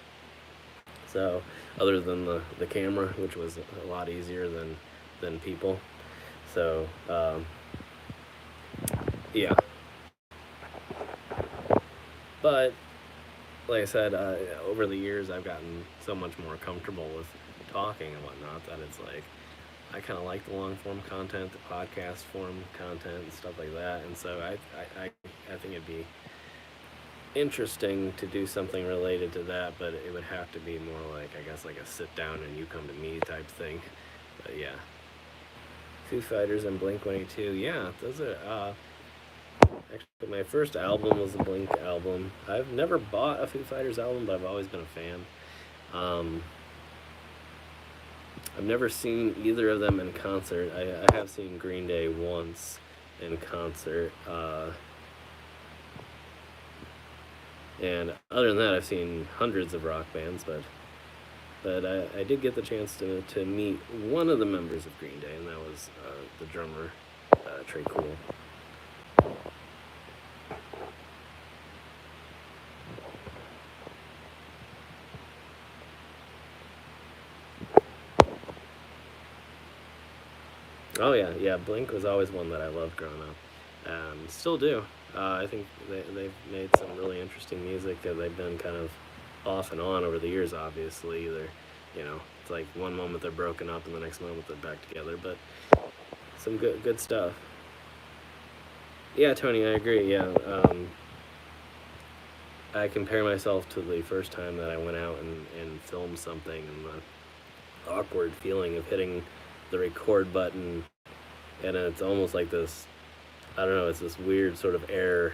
So, other than the camera, which was a lot easier than people. So, yeah. But like I said, over the years, I've gotten so much more comfortable with talking and whatnot that it's like I kind of like the long form content, the podcast form content, and stuff like that. And so I think it'd be interesting to do something related to that, but it would have to be more like, I guess, like a sit down and you come to me type thing. But yeah, Foo Fighters and Blink 182. Yeah, those are. Actually, my first album was the Blink album. I've never bought a Foo Fighters album, but I've always been a fan. Um, I've never seen either of them in concert. I have seen Green Day once in concert. And other than that, I've seen hundreds of rock bands, but I did get the chance to meet one of the members of Green Day, and that was the drummer, Trey Cool. Oh yeah, yeah. Blink was always one that I loved growing up. Still do. I think they've made some really interesting music that they've been kind of off and on over the years. Obviously, they're, it's like one moment they're broken up and the next moment they're back together. But some good stuff. Yeah, Tony, I agree. Yeah, I compare myself to the first time that I went out and filmed something, and the awkward feeling of hitting the record button, and it's almost like this. I don't know. It's this weird sort of error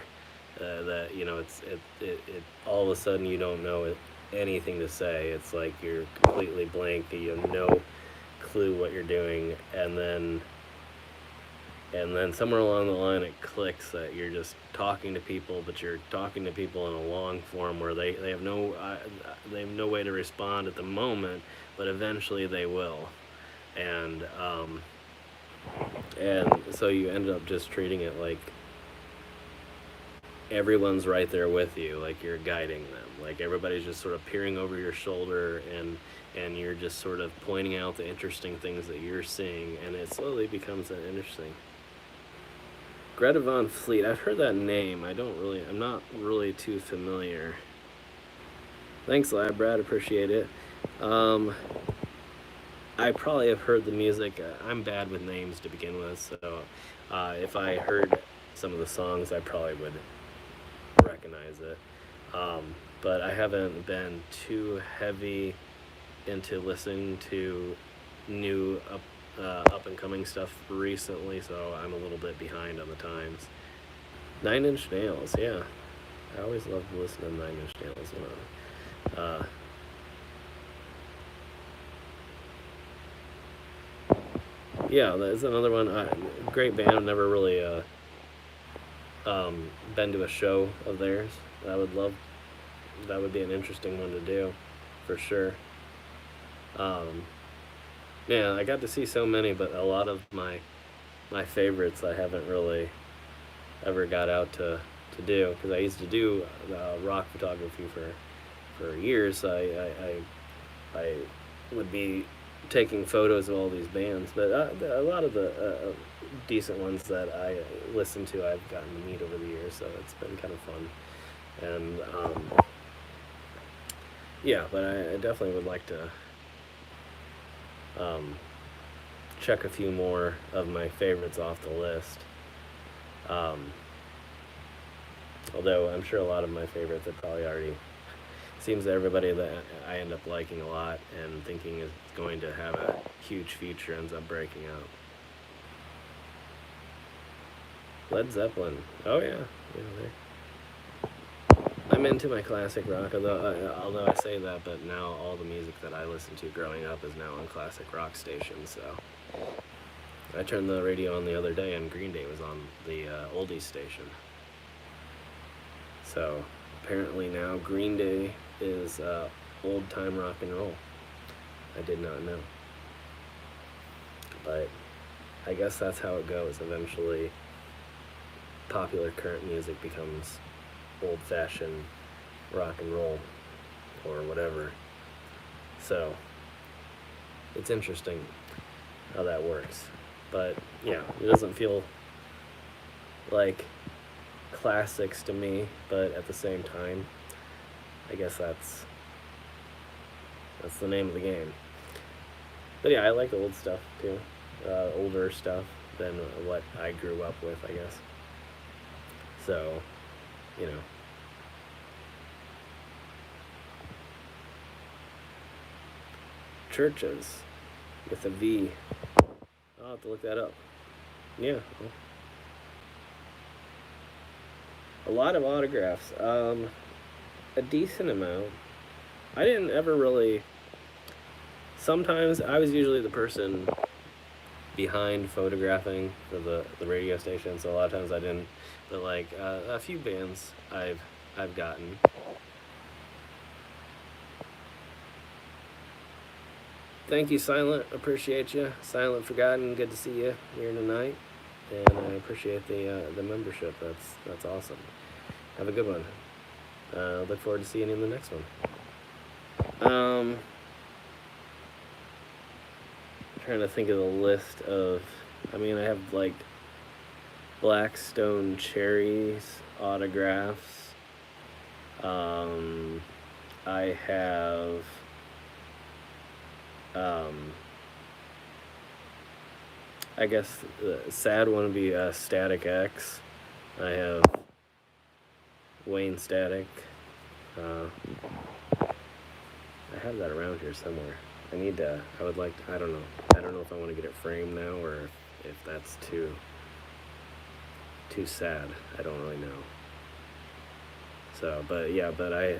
that it all of a sudden you don't know anything to say. It's like you're completely blank. You have no clue what you're doing, and then somewhere along the line it clicks that you're just talking to people, but you're talking to people in a long form where they have no way to respond at the moment, but eventually they will, and so you end up just treating it like everyone's right there with you, like you're guiding them, like everybody's just sort of peering over your shoulder, and you're just sort of pointing out the interesting things that you're seeing, and it slowly becomes an interesting. Greta Van Fleet, I've heard that name. I'm not really too familiar. Thanks, Lab Brad, appreciate it. Um, I probably have heard the music. I'm bad with names to begin with, so if I heard some of the songs, I probably would recognize it. But I haven't been too heavy into listening to new up and coming stuff recently, so I'm a little bit behind on the times. Nine Inch Nails, yeah. I always loved listening to Nine Inch Nails. Yeah, that's another one. Great band. I've never really been to a show of theirs. I would love. That would be an interesting one to do, for sure. Um, yeah, I got to see so many, but a lot of my my favorites I haven't really ever got out to do, because I used to do rock photography for years. I would be taking photos of all these bands, but a lot of the decent ones that I listen to, I've gotten to meet over the years, so it's been kind of fun. And yeah, but I definitely would like to um, check a few more of my favorites off the list. Um, Although I'm sure a lot of my favorites are probably already, seems that everybody that I end up liking a lot and thinking is going to have a huge future ends up breaking out. Led Zeppelin. Oh yeah, I'm into my classic rock. Although I say that, but now all the music that I listened to growing up is now on classic rock stations. So I turned the radio on the other day, and Green Day was on the oldies station. So apparently now Green Day is old time rock and roll. I did not know. But I guess that's how it goes. Eventually, popular current music becomes old fashioned rock and roll or whatever. So it's interesting how that works. But yeah, it doesn't feel like classics to me, but at the same time, I guess that's the name of the game. But yeah, I like the old stuff too, older stuff than what I grew up with, I guess. So, you know. Churches with a V. I'll have to look that up. Yeah. A lot of autographs. A decent amount. I didn't ever really. Sometimes I was usually the person behind photographing for the radio station, so a lot of times I didn't. But like a few bands I've gotten. Thank you, Silent. Appreciate you. Silent Forgotten. Good to see you here tonight, and I appreciate the membership. That's awesome. Have a good one. Look forward to seeing you in the next one. Trying to think of the list of. I mean, I have like Blackstone Cherries autographs. I have. I guess the sad one would be Static X. I have Wayne Static. I have that around here somewhere. I would like to, I don't know if I want to get it framed now or if that's too sad. I don't really know. So, but yeah, but I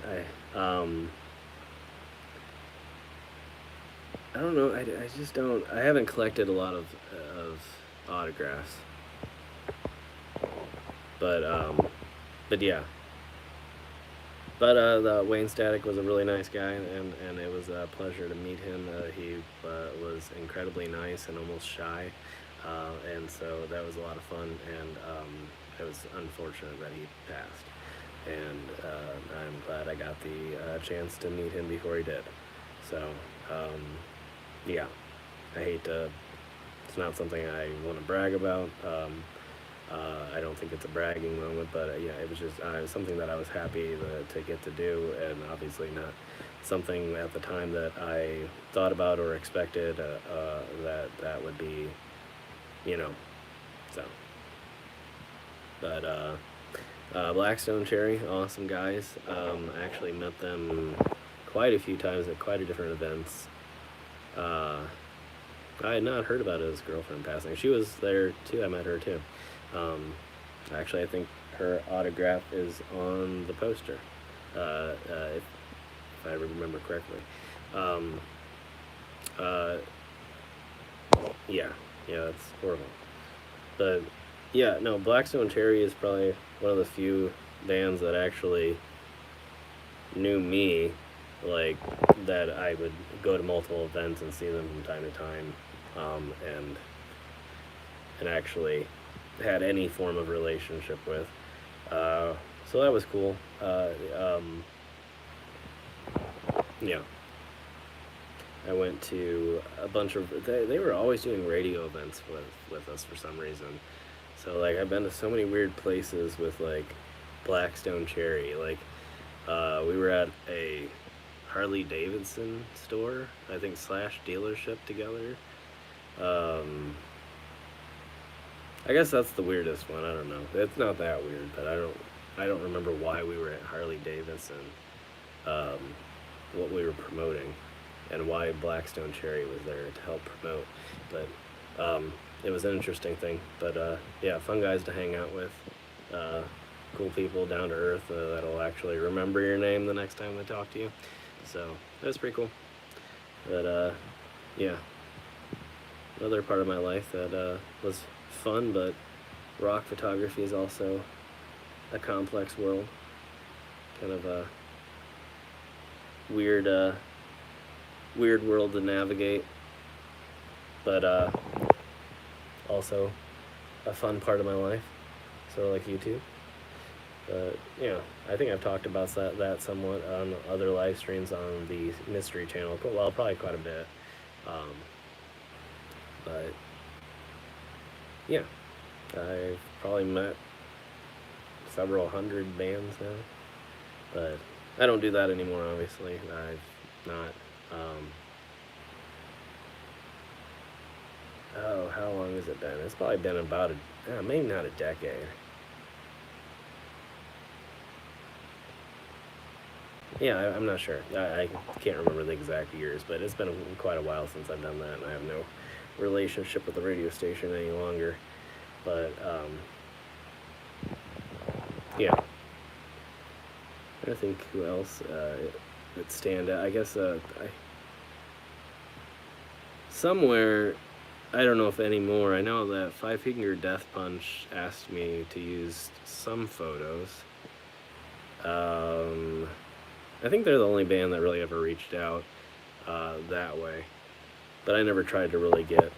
don't know. I just don't. I haven't collected a lot of autographs. But yeah. But the Wayne Static was a really nice guy, and it was a pleasure to meet him. He was incredibly nice and almost shy, and so that was a lot of fun. And it was unfortunate that he passed. And I'm glad I got the chance to meet him before he did. So. Yeah, I hate to, it's not something I want to brag about. I don't think it's a bragging moment, but yeah, it was just something that I was happy to get to do, and obviously not something at the time that I thought about or expected that would be, so. But Blackstone Cherry, awesome guys. I actually met them quite a few times at quite a different events. I had not heard about his girlfriend passing. She was there too. I met her too. Actually, I think her autograph is on the poster, if I remember correctly. Yeah, that's horrible. But yeah, no, Blackstone Cherry is probably one of the few bands that actually knew me, like that I would go to multiple events and see them from time to time, and actually had any form of relationship with. Uh, so that was cool. Yeah, I went to a bunch of. They were always doing radio events with us for some reason. So like I've been to so many weird places with like Blackstone Cherry. Like we were at a Harley Davidson store, I think slash dealership together. Um, I guess that's the weirdest one. I don't know. It's not that weird, but I don't remember why we were at Harley Davidson, um, what we were promoting, and why Blackstone Cherry was there to help promote. But it was an interesting thing. But yeah, fun guys to hang out with. Uh, cool people, down to earth, that'll actually remember your name the next time they talk to you. So that was pretty cool. But yeah, another part of my life that was fun, but rock photography is also a complex world. Kind of a weird, weird world to navigate, but also a fun part of my life. Sort of like you too. But you know, I think I've talked about that somewhat on other live streams on the Mystery Channel. Well, probably quite a bit. Um, but yeah, I've probably met several hundred bands now, but I don't do that anymore. Obviously, I've not. Oh, how long has it been? It's probably been about maybe not a decade. Yeah, I'm not sure. I can't remember the exact years, but it's been quite a while since I've done that, and I have no relationship with the radio station any longer. But yeah, I think who else would stand out. I guess somewhere, I don't know if anymore. I know that Five Finger Death Punch asked me to use some photos. I think they're the only band that really ever reached out that way. But I never tried to really get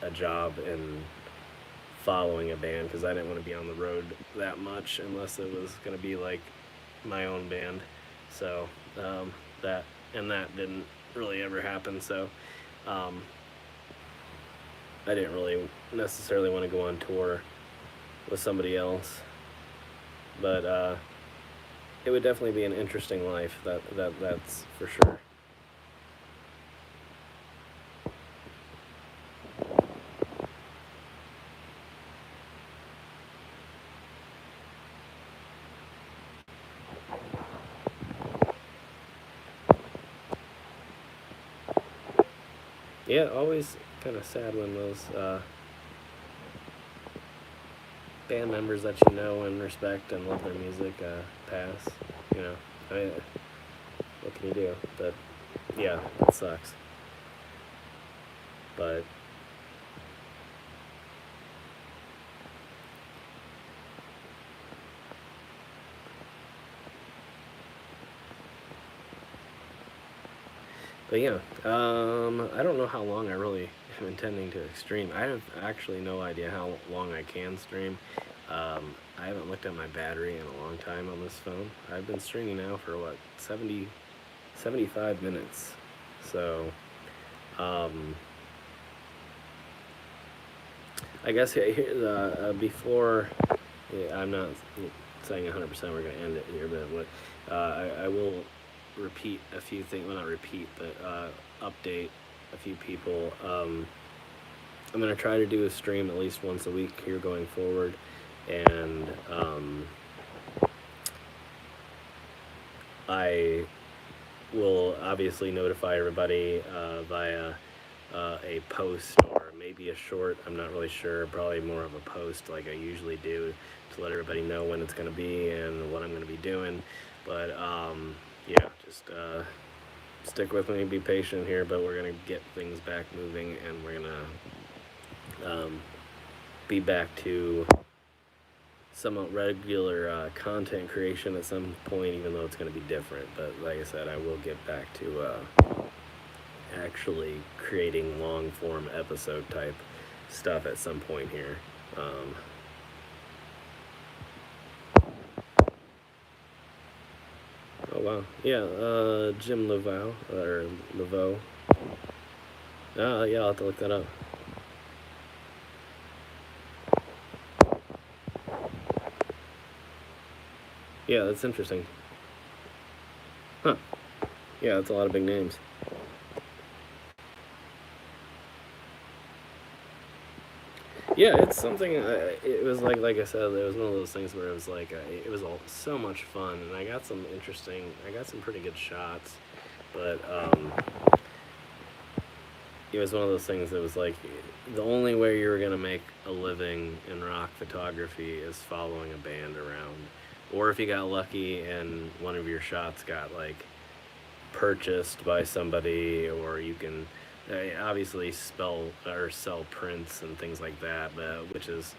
a job in following a band because I didn't want to be on the road that much unless it was going to be like my own band. So that didn't really ever happen. So I didn't really necessarily want to go on tour with somebody else. But it would definitely be an interesting life. That's for sure. Yeah, always kind of sad when those band members that you know and respect and love their music pass. You know, what can you do? But yeah, it sucks. But yeah, I don't know how long I really am intending to stream. I have actually no idea how long I can stream. I haven't looked at my battery in a long time on this phone. I've been streaming now for what, 75 minutes. So, I guess before, yeah, I'm not saying 100% we're going to end it here, but I will repeat a few things. Well, not repeat, but update a few people. I'm going to try to do a stream at least once a week here going forward, and I will obviously notify everybody via a post or maybe a short. I'm not really sure. Probably more of a post like I usually do to let everybody know when it's going to be and what I'm going to be doing. But yeah, just stick with me, be patient here, but we're going to get things back moving, and we're going to be back to somewhat regular content creation at some point, even though it's going to be different. But like I said, I will get back to actually creating long form episode type stuff at some point here. Um, oh wow, yeah, Jim Laveau or Laveau. Yeah, I'll have to look that up. Yeah, that's interesting. Huh? Yeah, that's a lot of big names. Yeah, it's something. It was like I said, it was one of those things where it was like it was all so much fun, and I got some interesting. I got some pretty good shots, but it was one of those things that was like the only way you were gonna make a living in rock photography is following a band around, or if you got lucky and one of your shots got like purchased by somebody, or you can obviously spell or sell prints and things like that, which is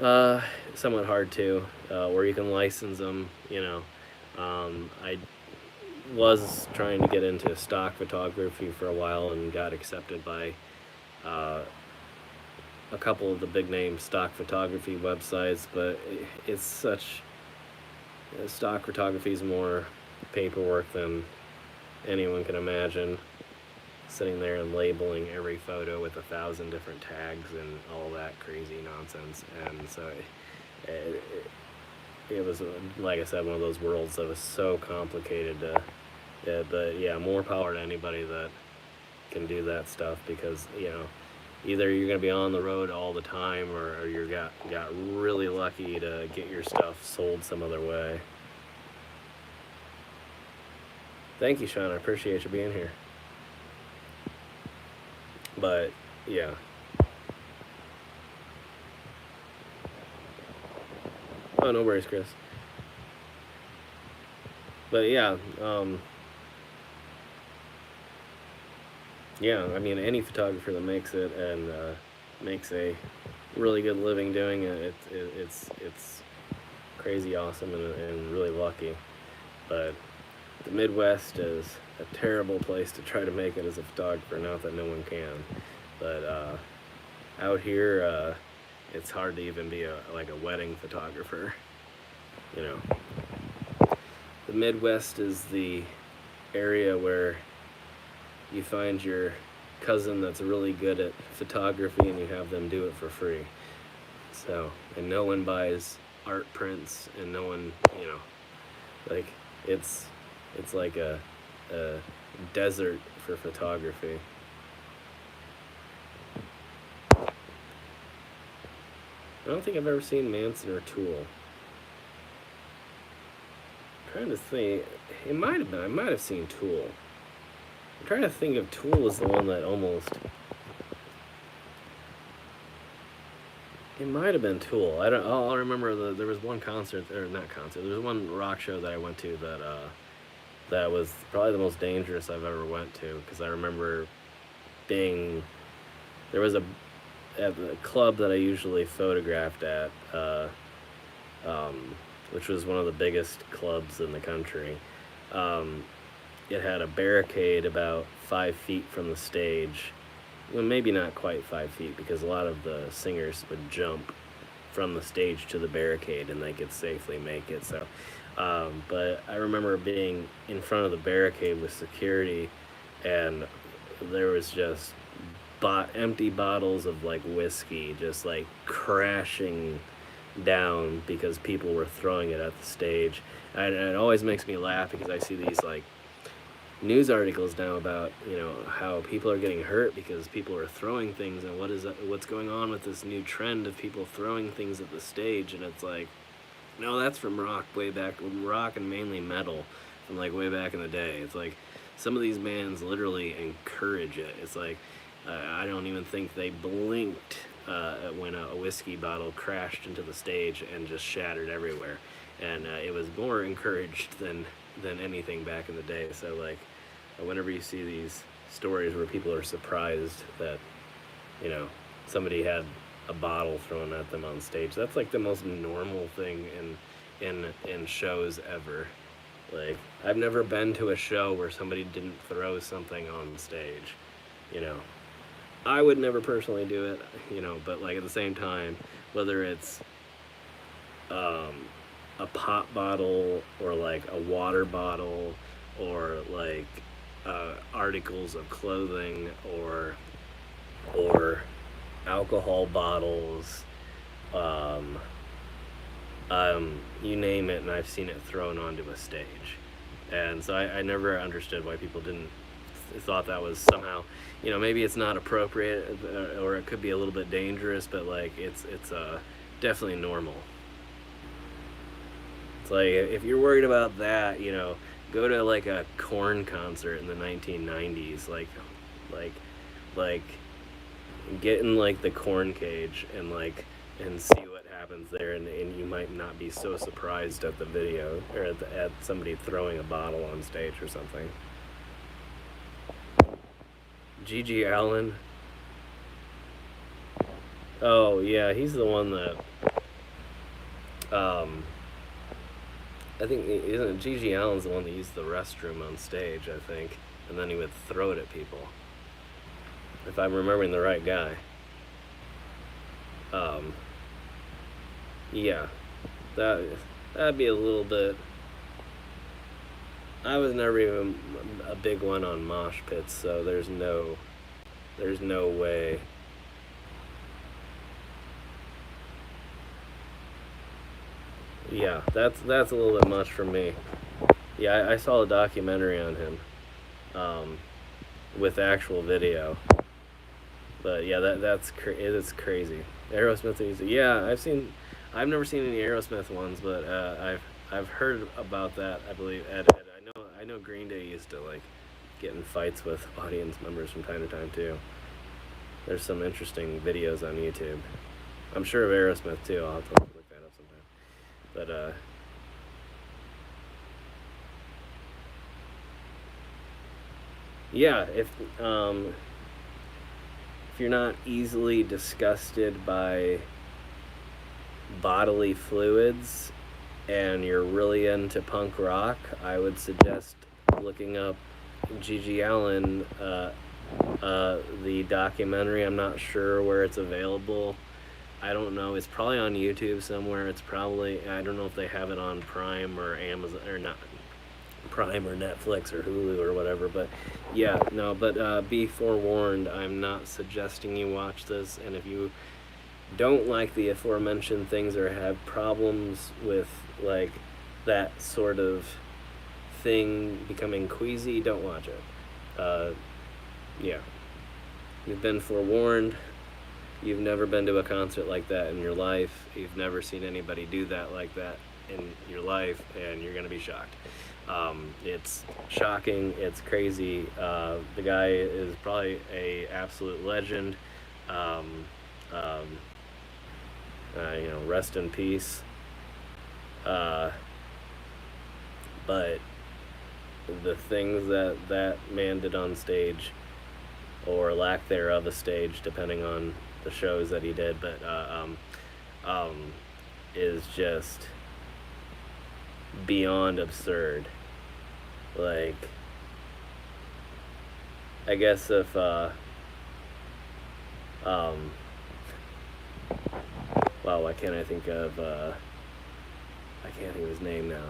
uh, somewhat hard too, or you can license them. I was trying to get into stock photography for a while and got accepted by uh, a couple of the big name stock photography websites, but it's such stock photography is more paperwork than anyone can imagine. Sitting there and labeling every photo with 1,000 different tags and all that crazy nonsense, and so it, it was like I said, one of those worlds that was so complicated. But yeah, more power to anybody that can do that stuff, because either you're gonna be on the road all the time, or you got really lucky to get your stuff sold some other way. Thank you, Sean. I appreciate you being here. But yeah, oh no worries, Chris. But yeah, yeah. I mean, any photographer that makes it and makes a really good living doing it, it's crazy awesome and really lucky. But the Midwest is a terrible place to try to make it as a photographer. Not that no one can, but out here, it's hard to even be like a wedding photographer. You know, the Midwest is the area where you find your cousin that's really good at photography and you have them do it for free. So, and no one buys art prints, and no one, like it's it's like a desert for photography. I don't think I've ever seen Manson or Tool. I'm trying to think. It might have been. I might have seen Tool. I'm trying to think if Tool is the one that almost. It might have been Tool. I don't. I'll remember there was one concert, or not concert. There was one rock show that I went to that was probably the most dangerous I've ever went to, because I remember being there was a at the club that I usually photographed at, which was one of the biggest clubs in the country. Um, it had a barricade about 5 feet from the stage. Well, maybe not quite 5 feet, because a lot of the singers would jump from the stage to the barricade and they could safely make it. So, but I remember being in front of the barricade with security, and there was just empty bottles of like whiskey just like crashing down because people were throwing it at the stage. And it always makes me laugh because I see these like news articles now about how people are getting hurt because people are throwing things, and what's going on with this new trend of people throwing things at the stage. And it's like, no, that's from rock and mainly metal from like way back in the day. It's like some of these bands literally encourage it. It's like I don't even think they blinked when a whiskey bottle crashed into the stage and just shattered everywhere. And it was more encouraged than anything back in the day. So like, whenever you see these stories where people are surprised that you know somebody had a bottle thrown at them on stage, that's like the most normal thing in shows ever. Like, I've never been to a show where somebody didn't throw something on stage, you know. I would never personally do it, but like at the same time, whether it's um, a pop bottle or like a water bottle or like articles of clothing or alcohol bottles, um, you name it, and I've seen it thrown onto a stage. And so I never understood why people didn't thought that was somehow, maybe it's not appropriate, or it could be a little bit dangerous, but like it's definitely normal. It's like if you're worried about that, go to like a Korn concert in the 1990s, like like get in like the Korn cage and see what happens there, and you might not be so surprised at the video or at somebody throwing a bottle on stage or something. Gigi Allen. Oh yeah, he's the one that um I think, isn't Gigi Allen's the one that used the restroom on stage, I think, and then he would throw it at people. If I'm remembering the right guy. Um yeah. That that'd be a little bit. I was never even a big one on mosh pits, so there's no way. Yeah, that's a little bit much for me. Yeah, I saw a documentary on him, um, with actual video. But yeah, it's crazy. Aerosmith music. Yeah, I've never seen any Aerosmith ones, but I've heard about that. I believe I know Green Day used to like get in fights with audience members from time to time too. There's some interesting videos on YouTube. I'm sure of Aerosmith too. I'll have to look that up sometime. But yeah, if you're not easily disgusted by bodily fluids and you're really into punk rock, I would suggest looking up Gigi Allen, the documentary. I'm not sure where it's available. I don't know. It's probably on YouTube somewhere. I don't know if they have it on Prime or Amazon, or not Prime or Netflix or Hulu or whatever. But yeah, no. But be forewarned. I'm not suggesting you watch this. And if you don't like the aforementioned things or have problems with like that sort of thing becoming queasy, don't watch it. Yeah, you've been forewarned. You've never been to a concert like that in your life. You've never seen anybody do that like that in your life, and you're gonna be shocked. It's shocking. It's crazy. The guy is probably a absolute legend. Um, um, rest in peace. Uh, but the things that man did on stage, or lack thereof a stage, depending on the shows that he did, but is just beyond absurd. Like, I guess if um, wow, why can't I think of I can't think of his name now.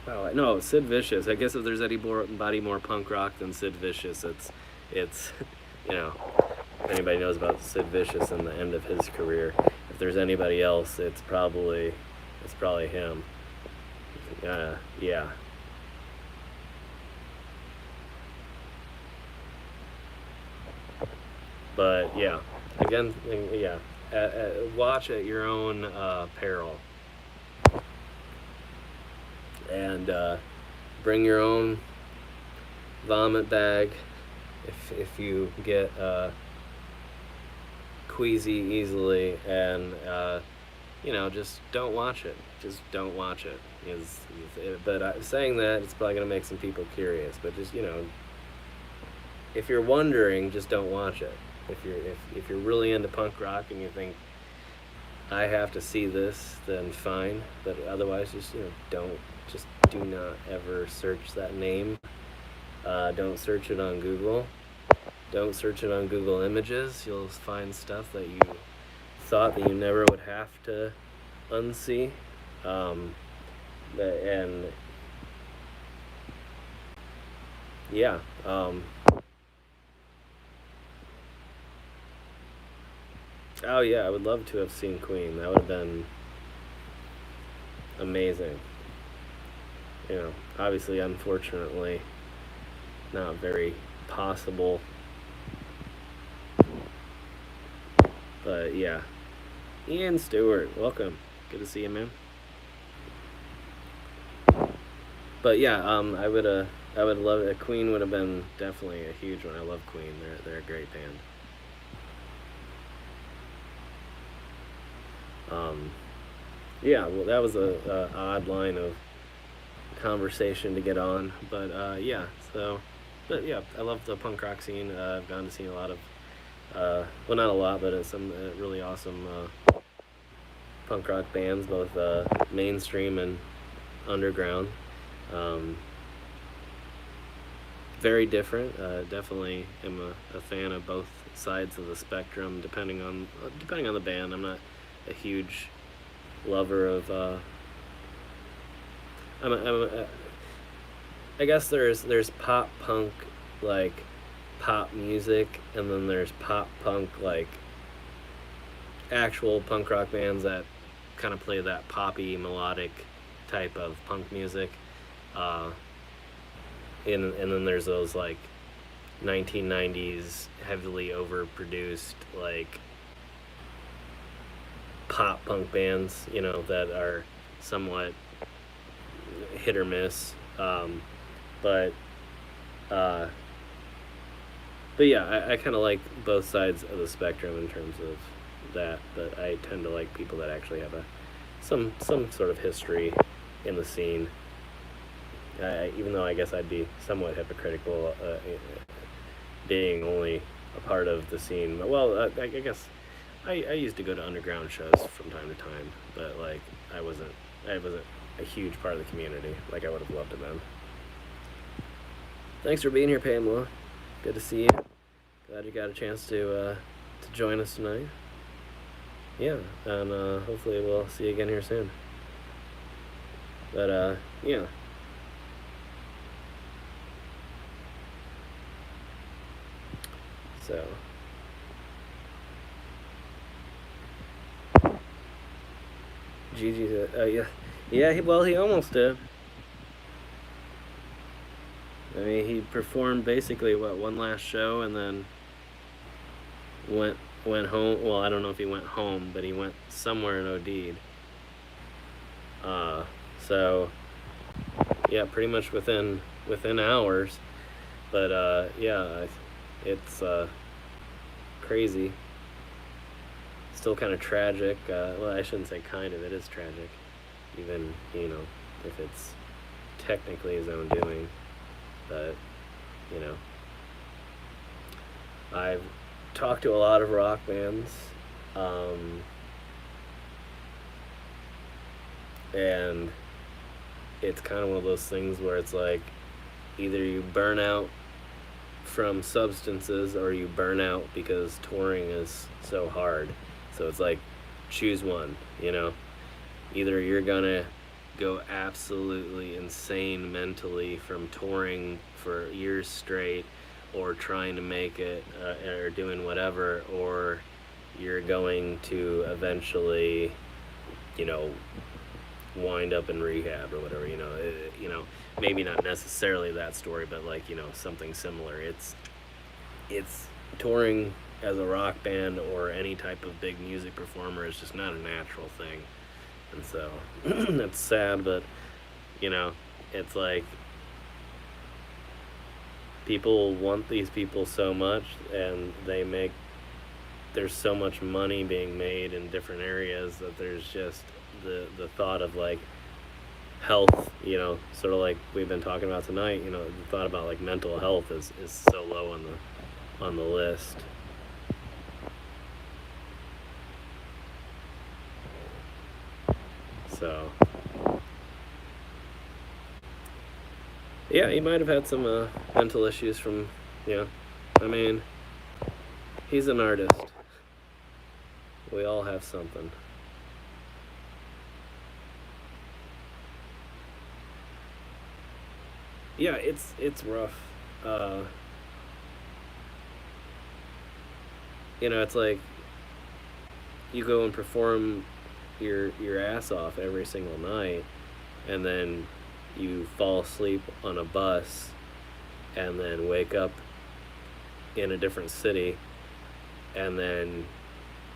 Wow, no, Sid Vicious. I guess if there's anybody more punk rock than Sid Vicious, it's you know, if anybody knows about Sid Vicious and the end of his career. If there's anybody else, it's probably him. Yeah. But yeah, again, yeah. Watch at your own peril, and bring your own vomit bag if you get queasy easily, and just don't watch it. Just don't watch it. But saying that, it's probably gonna make some people curious. But just if you're wondering, just don't watch it. If you're really into punk rock and you think I have to see this, then fine. But otherwise, just don't. Just do not ever search that name. Don't search it on Google. Don't search it on Google Images. You'll find stuff that you thought that you never would have to unsee. And yeah, oh yeah, I would love to have seen Queen. That would have been amazing. Obviously, unfortunately, not very possible. But yeah, Ian Stewart, welcome. Good to see you, man. But yeah, I would love it. Queen would have been definitely a huge one. I love Queen. They're a great band. Yeah, well, that was a odd line of conversation to get on, but yeah. So, but yeah, I love the punk rock scene. I've gone to see a lot of, well, not a lot, but some really awesome punk rock bands, both mainstream and underground. Very different. Definitely am a fan of both sides of the spectrum, depending on the band. I'm not a huge lover of. I guess there's pop punk, like pop music, and then there's pop punk, like actual punk rock bands that kind of play that poppy melodic type of punk music. And then there's those like 1990s heavily overproduced like pop punk bands, that are somewhat hit or miss. But uh, but yeah, I kind of like both sides of the spectrum in terms of that. But I tend to like people that actually have some sort of history in the scene. Even though I guess I'd be somewhat hypocritical, being only a part of the scene. Well, I guess I used to go to underground shows from time to time, but like I wasn't a huge part of the community like I would have loved to have been. Thanks for being here, Pamela. Good to see you. Glad you got a chance to join us tonight. Yeah, and hopefully we'll see you again here soon. But yeah. So. Gigi said, yeah, he almost did. I mean, he performed basically one last show and then went home. Well, I don't know if he went home, but he went somewhere and OD'd. So yeah, pretty much within hours. But yeah, it's crazy. Still kind of tragic. Well, I shouldn't say kind of. It is tragic, even if it's technically his own doing. But I've talked to a lot of rock bands, and it's kind of one of those things where it's like either you burn out from substances or you burn out because touring is so hard. So it's like, choose one, Either you're gonna go absolutely insane mentally from touring for years straight or trying to make it or doing whatever, or you're going to eventually, wind up in rehab or whatever, maybe not necessarily that story, but like, something similar. It's touring as a rock band or any type of big music performer is just not a natural thing. And so it's sad, but it's like people want these people so much, and there's so much money being made in different areas that there's just the thought of like health, sort of like we've been talking about tonight, the thought about like mental health is so low on the list. So Yeah, he might have had some mental issues from, yeah. I mean, he's an artist. We all have something. Yeah, it's rough. Uh, it's like you go and perform your ass off every single night, and then you fall asleep on a bus, and then wake up in a different city, and then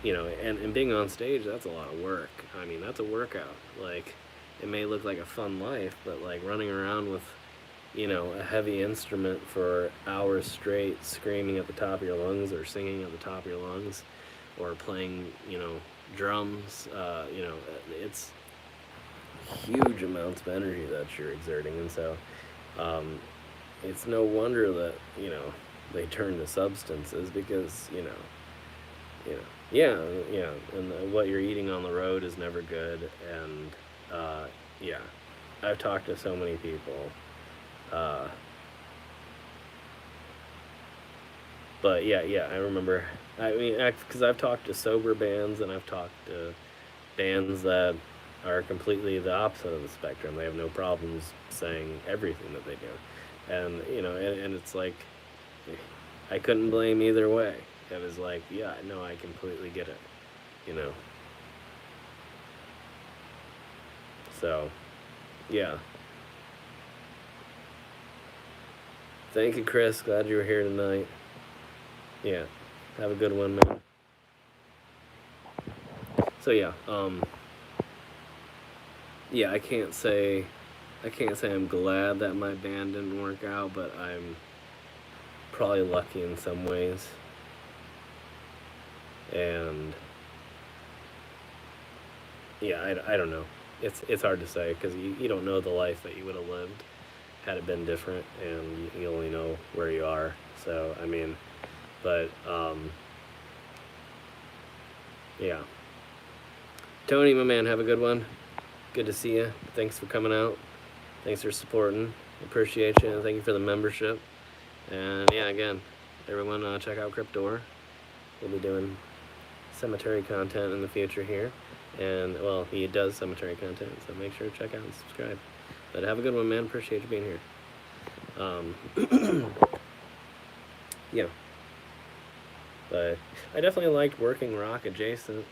and being on stage, that's a lot of work. I mean, that's a workout. Like, it may look like a fun life, but like running around with a heavy instrument for hours straight, screaming at the top of your lungs or singing at the top of your lungs, or playing, drums. It's huge amounts of energy that you're exerting, and so um, it's no wonder that they turn to substances because yeah, yeah, and what you're eating on the road is never good, and yeah, I've talked to so many people. Uh, But yeah, yeah, I remember. I mean, because I've talked to sober bands and I've talked to bands that are completely the opposite of the spectrum. They have no problems saying everything that they do, and and it's like I couldn't blame either way. It was like, yeah, no, I completely get it, you know. So yeah, thank you, Chris. Glad you were here tonight. Yeah, have a good one, man. So yeah, yeah, I can't say I'm glad that my band didn't work out, but I'm probably lucky in some ways. And yeah, I don't know. It's hard to say because you don't know the life that you would have lived had it been different, and you only know where you are. So I mean, but yeah. Tony, my man, have a good one. Good to see you. Thanks for coming out. Thanks for supporting. Appreciate you, and thank you for the membership. And yeah, again, everyone, check out Cryptor. We'll be doing cemetery content in the future here. And, well, he does cemetery content, so make sure to check out and subscribe. But have a good one, man. Appreciate you being here. Yeah. But I definitely liked working rock adjacent.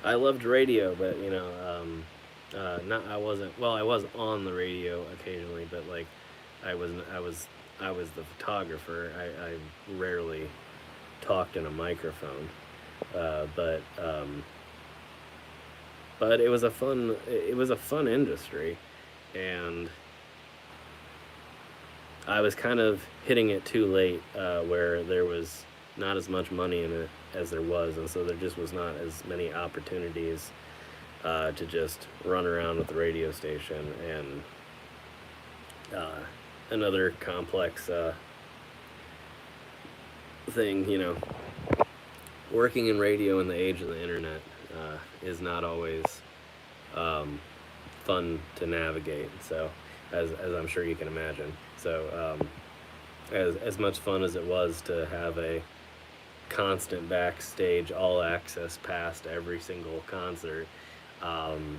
I loved radio, but, not I wasn't, well, I was on the radio occasionally, but, like, I was I was I was the photographer. I rarely talked in a microphone, but it was a fun industry, and I was kind of hitting it too late, where there was not as much money in it as there was, and so there just was not as many opportunities to just run around with the radio station. And another complex thing, working in radio in the age of the internet is not always um, fun to navigate. So, as I'm sure you can imagine. So, as much fun as it was to have a constant backstage all access pass to every single concert, um,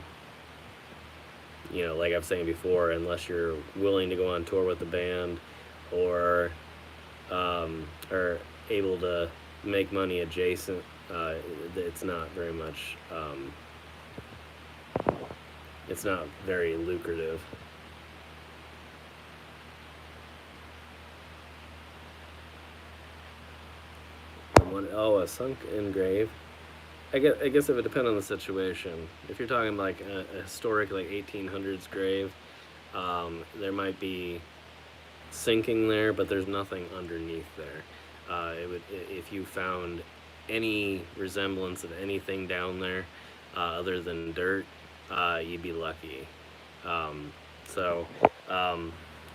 like I've saying before, unless you're willing to go on tour with the band, or are able to make money adjacent, it's not very much. It's not very lucrative. A sunken grave. I guess it would depend on the situation. If you're talking like a historic, like 1800s grave, there might be sinking there, but there's nothing underneath there. If you found any resemblance of anything down there, other than dirt, you'd be lucky. Um, so um,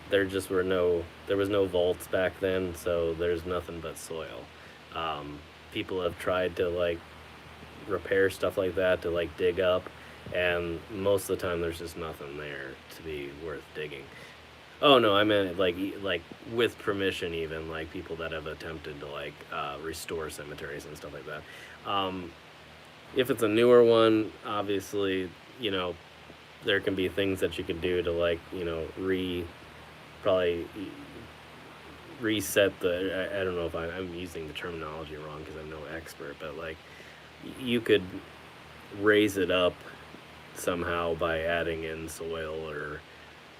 there was no vaults back then, so there's nothing but soil. People have tried to like repair stuff like that, to dig up, and most of the time there's just nothing there to be worth digging. Oh no, I meant like like with permission, even like people that have attempted to like restore cemeteries and stuff like that. Um, if it's a newer one, obviously, you know, there can be things that you could do to like, you know, probably reset the. I don't know if I'm using the terminology wrong because I'm no expert, but like you could raise it up somehow by adding in soil or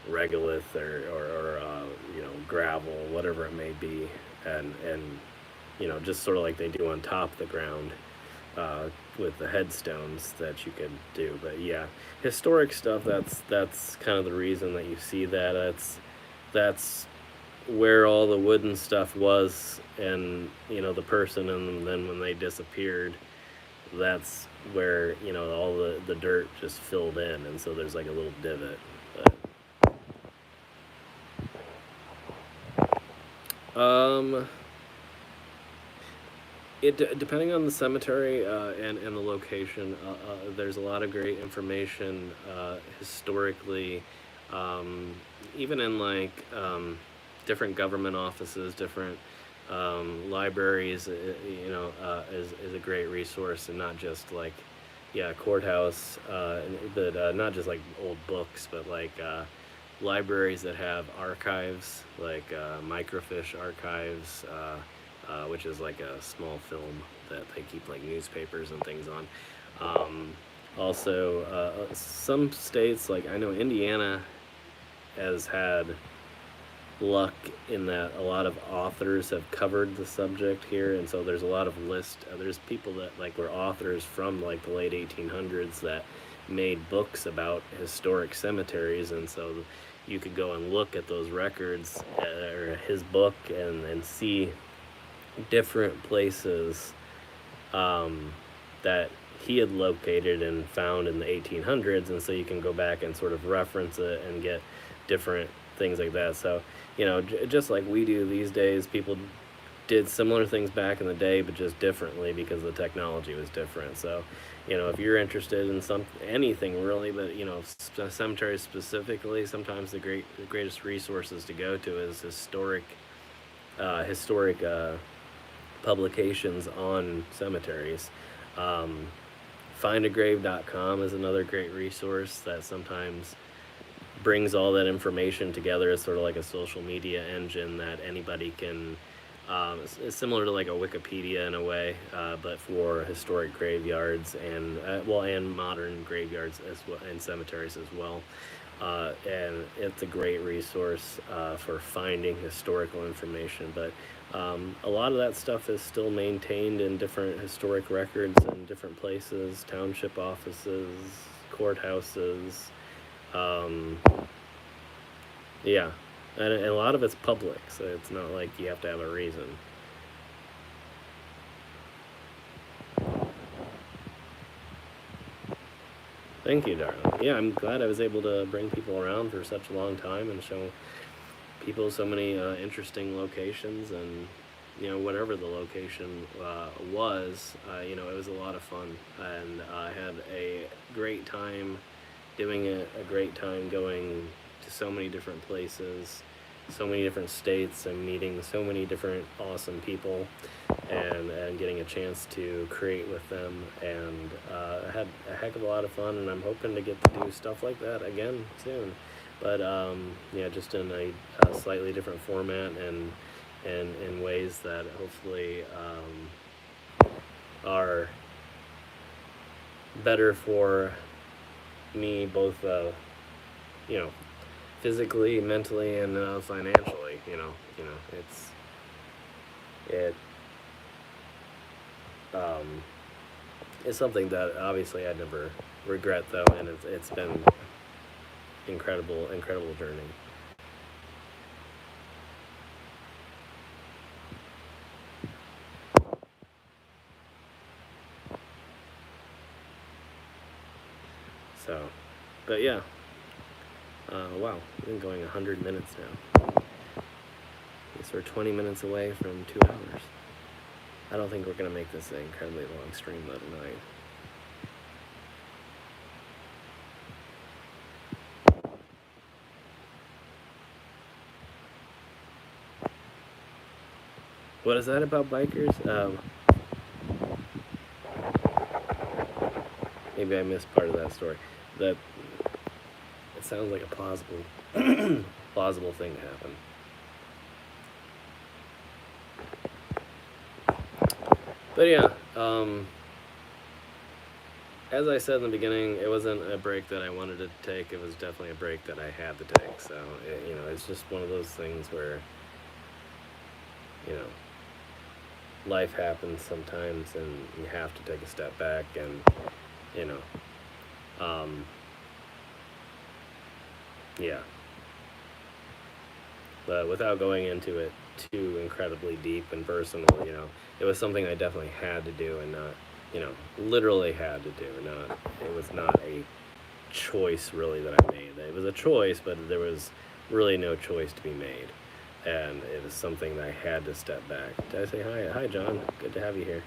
regolith or you know, gravel, whatever it may be, and you know, just sort of like they do on top of the ground uh, with the headstones that you could do. But yeah, historic stuff. That's kind of the reason that you see that. That's where all the wooden stuff was, and you know, the person, and then when they disappeared, that's where, you know, all the dirt just filled in, and so there's like a little divot. But depending on the cemetery and the location, there's a lot of great information historically, um, even in like different government offices, different libraries. You know, is a great resource, and not just like, yeah, courthouse, but not just like old books, but like libraries that have archives, like microfiche archives, which is like a small film that they keep like newspapers and things on. Um, Also, some states, like I know Indiana, has had luck in that a lot of authors have covered the subject here, and so there's a lot of there's people that like were authors from like the late 1800s that made books about historic cemeteries, and so you could go and look at those records or his book and see different places um, that he had located and found in the 1800s, and so you can go back and sort of reference it and get different things like that. So, you know, just like we do these days, people did similar things back in the day, but just differently because the technology was different. So, you know, if you're interested in anything really, but you know, cemeteries specifically, sometimes the greatest resources to go to is historic publications on cemeteries. Um, findagrave.com is another great resource that sometimes brings all that information together as sort of like a social media engine that anybody can. It's similar to like a Wikipedia in a way, but for historic graveyards and and modern graveyards as well, and cemeteries as well. And it's a great resource for finding historical information. But a lot of that stuff is still maintained in different historic records in different places, township offices, courthouses. Um, yeah, and a lot of it's public, so it's not like you have to have a reason. Thank you, darling. Yeah, I'm glad I was able to bring people around for such a long time and show people so many interesting locations, and you know, whatever the location was, you know, it was a lot of fun, and I had a great time doing it, a great time going to so many different places, so many different states, and meeting so many different awesome people, and getting a chance to create with them, and I had a heck of a lot of fun, and I'm hoping to get to do stuff like that again soon. But yeah, just in a slightly different format, and in ways that hopefully are better for me, both you know, physically, mentally, and financially. It um, it's something that obviously I never regret though, and it's been incredible journey. So, but yeah, wow, we've been going 100 minutes now. I guess we're 20 minutes away from 2 hours. I don't think we're gonna make this an incredibly long stream though tonight. What is that about bikers? Maybe I missed part of that story. That it sounds like a plausible, plausible thing to happen. But yeah, as I said in the beginning, it wasn't a break that I wanted to take. It was definitely a break that I had to take. So it's just one of those things where you know life happens sometimes, and you have to take a step back, and you know, um, yeah. But without going into it too incredibly deep and personal, it was something I definitely had to do, and not, literally had to do. Not, it was not a choice really that I made. It was a choice, but there was really no choice to be made, and it was something that I had to step back. Did I say hi? Hi, John. Good to have you here.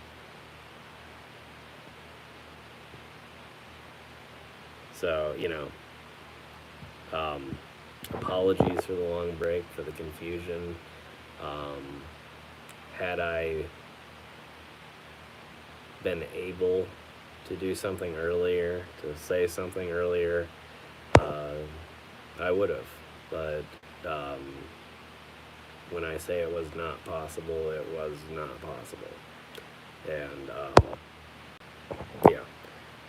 So, apologies for the long break, for the confusion. Um, had I been able to do something earlier, to say something earlier, uh, I would have. But when I say it was not possible, it was not possible. And yeah,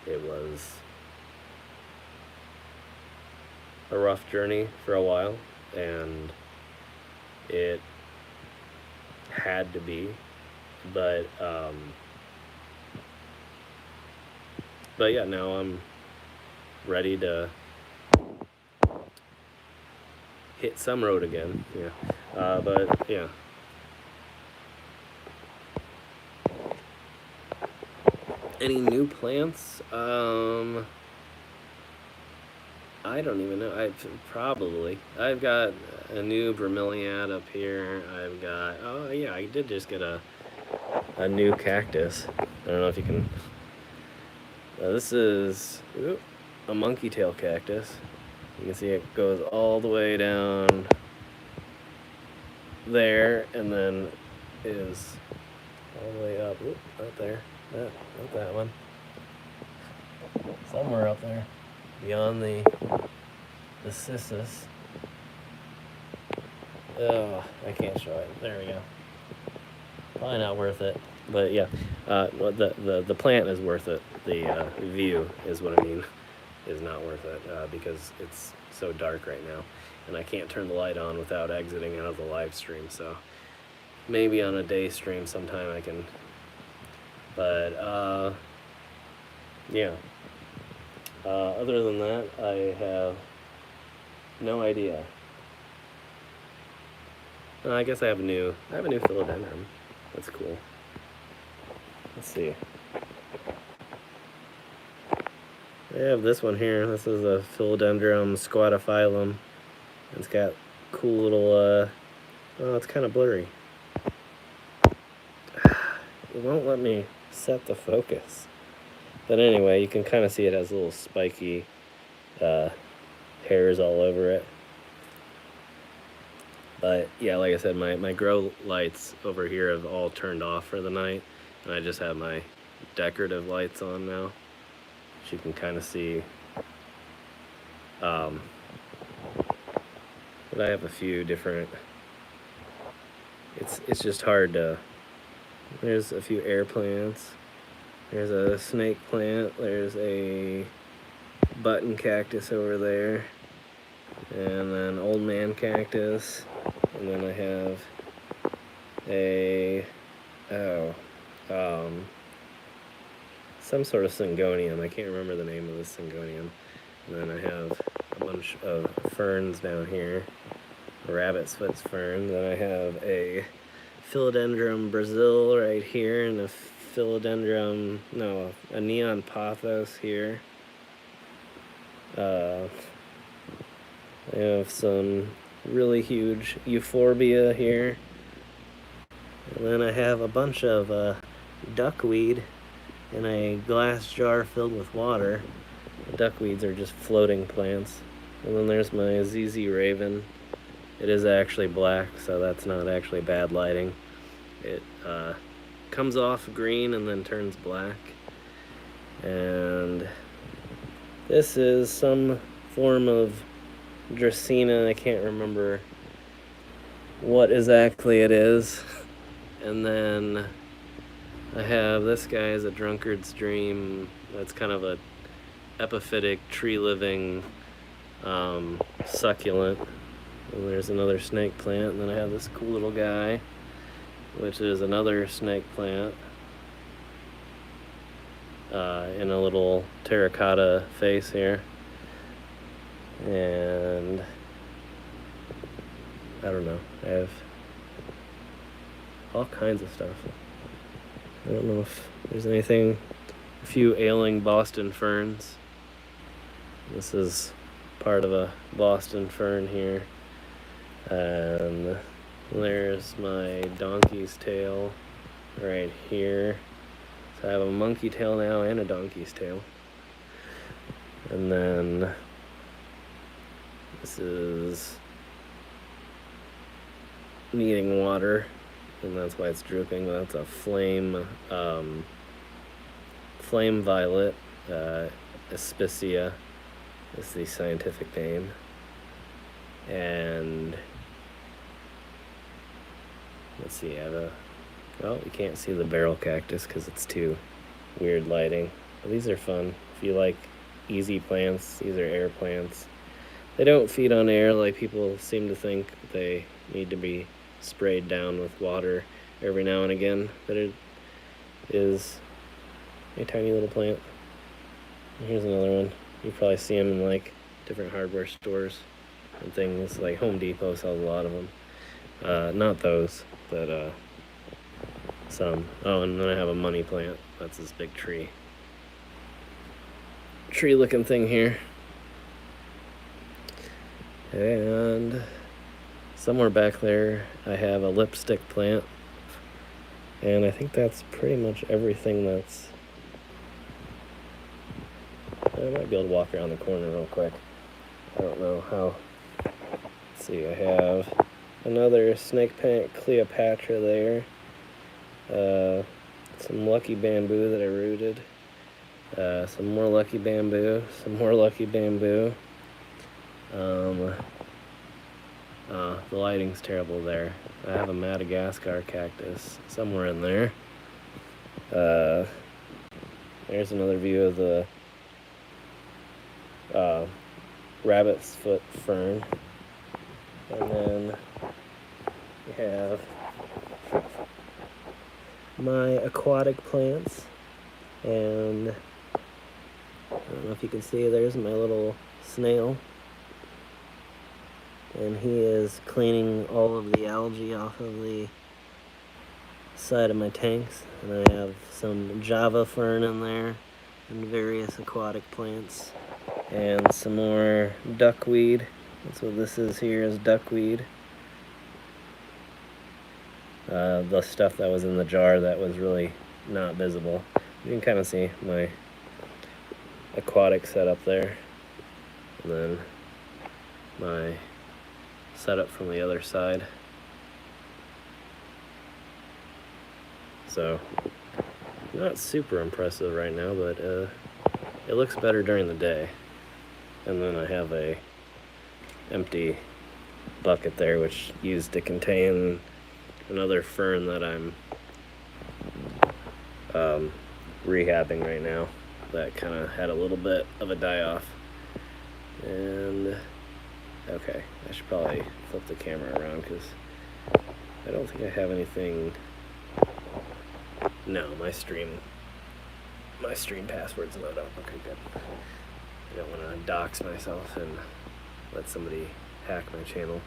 it was a rough journey for a while, and it had to be, but yeah, now I'm ready to hit some road again. Yeah, but yeah. Any new plants? I don't even know. I've got a new bromeliad up here. Oh yeah, I did just get a new cactus. I don't know if you can. This is a monkey tail cactus. You can see it goes all the way down there, and then is all the way up. Right there. Not that one. Somewhere up there, beyond the cissus. Oh, I can't show it. There we go. Probably not worth it, but yeah, the plant is worth it. The view is what I mean, is not worth it because it's so dark right now, and I can't turn the light on without exiting out of the live stream. So maybe on a day stream sometime I can. But yeah. Other than that, I have no idea. I guess I have a new philodendron. That's cool. Let's see. I have this one here. This is a philodendron squatophyllum. It's got cool little. Oh, it's kind of blurry. It won't let me set the focus. But anyway, you can kind of see it has little spiky hairs all over it. But yeah, like I said, my grow lights over here have all turned off for the night, and I just have my decorative lights on now, which you can kind of see. But I have a few different. It's just hard to. There's a few air plants. There's a snake plant. There's a button cactus over there, and then old man cactus. And then I have some sort of syngonium. I can't remember the name of this syngonium. And then I have a bunch of ferns down here, a rabbit's foot fern. Then I have a philodendron Brazil right here, and a neon pothos here. I have some really huge euphorbia here, and then I have a bunch of duckweed in a glass jar filled with water. The duckweeds are just floating plants. And then there's my ZZ Raven. It is actually black, so that's not actually bad lighting. It comes off green and then turns black. And this is some form of Dracaena. I can't remember what exactly it is. And then I have this guy is a drunkard's dream. That's kind of a epiphytic tree-living succulent. And there's another snake plant. And then I have this cool little guy, which is another snake plant in a little terracotta face here. And I don't know, I have all kinds of stuff. I don't know if there's anything. A few ailing Boston ferns. This is part of a Boston fern here. And there's my donkey's tail right here. So I have a monkey tail now and a donkey's tail. And then this is needing water, and that's why it's drooping. That's a flame violet, Aspicia is the scientific name. And let's see, I have well, you can't see the barrel cactus because it's too weird lighting. But these are fun. If you like easy plants, these are air plants. They don't feed on air like people seem to think. They need to be sprayed down with water every now and again. But it is a tiny little plant. And here's another one. You probably see them in like different hardware stores and things. Like Home Depot sells a lot of them. Not those, but some. Oh, and then I have a money plant. That's this big tree looking thing here. And somewhere back there I have a lipstick plant. And I think that's pretty much everything that's... I might be able to walk around the corner real quick. I don't know how. Let's see, I have another snake plant Cleopatra there. Some lucky bamboo that I rooted. Some more lucky bamboo. Some more lucky bamboo. The lighting's terrible there. I have a Madagascar cactus somewhere in there. There's another view of the rabbit's foot fern. And then we have my aquatic plants. And I don't know if you can see, there's my little snail. And he is cleaning all of the algae off of the side of my tanks. And I have some Java fern in there and various aquatic plants. And some more duckweed. That's what this is here, is duckweed. The stuff that was in the jar that was really not visible. You can kind of see my aquatic setup there. And then my setup from the other side. So, not super impressive right now, but it looks better during the day. And then I have a empty bucket there, which used to contain another fern that I'm rehabbing right now. That kind of had a little bit of a die-off. And okay, I should probably flip the camera around because I don't think I have anything. No, my stream password's not up. Okay, good. I don't want to dox myself and let somebody hack my channel.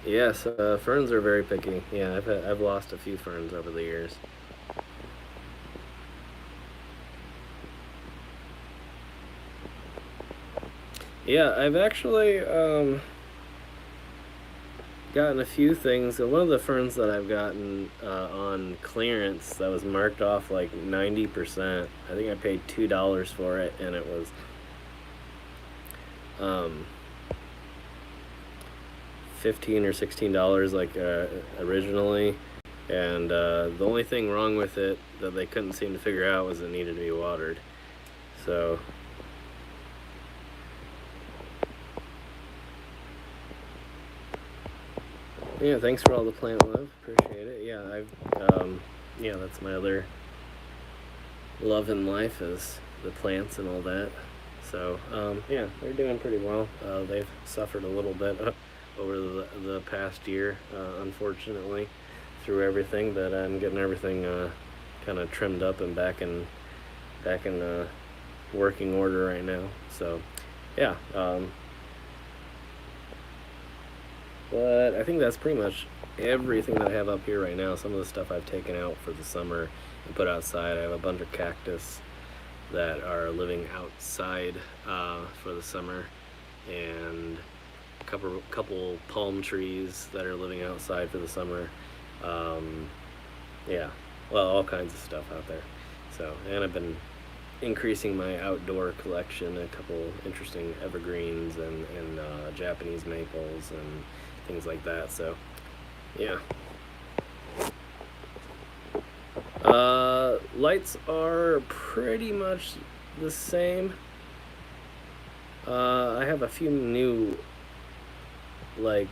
Yes, ferns are very picky. Yeah, I've lost a few ferns over the years. Yeah, I've actually gotten a few things. One of the ferns that I've gotten on clearance that was marked off like 90%. I think I paid $2 for it, and it was $15 or $16 like originally, and the only thing wrong with it that they couldn't seem to figure out was it needed to be watered. So yeah, thanks for all the plant love. Appreciate it. Yeah, yeah, that's my other love in life is the plants and all that. So yeah, they're doing pretty well. They've suffered a little bit over the past year, unfortunately, through everything. But I'm getting everything kind of trimmed up and back in working order right now. So yeah. But I think that's pretty much everything that I have up here right now. Some of the stuff I've taken out for the summer and put outside. I have a bunch of cactus that are living outside for the summer, and a couple palm trees that are living outside for the summer. Yeah, well, all kinds of stuff out there. So, and I've been increasing my outdoor collection, a couple interesting evergreens and Japanese maples and things like that. So yeah. Lights are pretty much the same. I have a few new like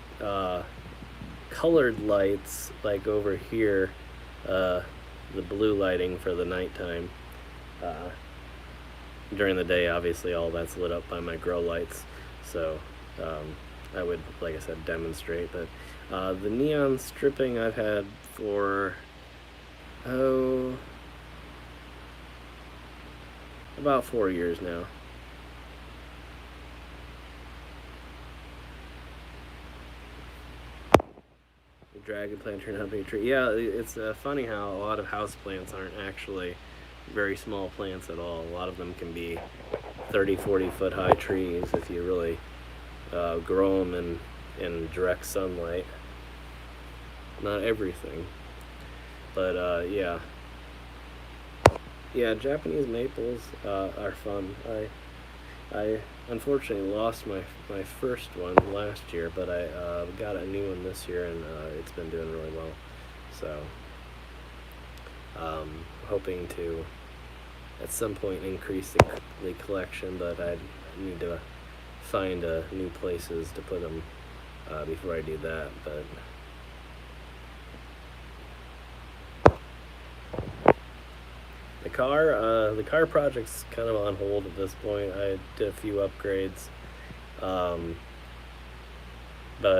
colored lights, like over here, the blue lighting for the nighttime. During the day, obviously, all that's lit up by my grow lights. So I would, like I said, demonstrate. But the neon stripping I've had for, about 4 years now. The dragon plant turned out to be a tree. Yeah, it's funny how a lot of house plants aren't actually very small plants at all. A lot of them can be 30-40 foot high trees if you really grow them in direct sunlight. Not everything, but yeah, Japanese maples are fun. I unfortunately lost my first one last year, but I got a new one this year, and it's been doing really well. So hoping to at some point increase the collection, but I need to find new places to put them before I do that. But the car project's kind of on hold at this point. I did a few upgrades, but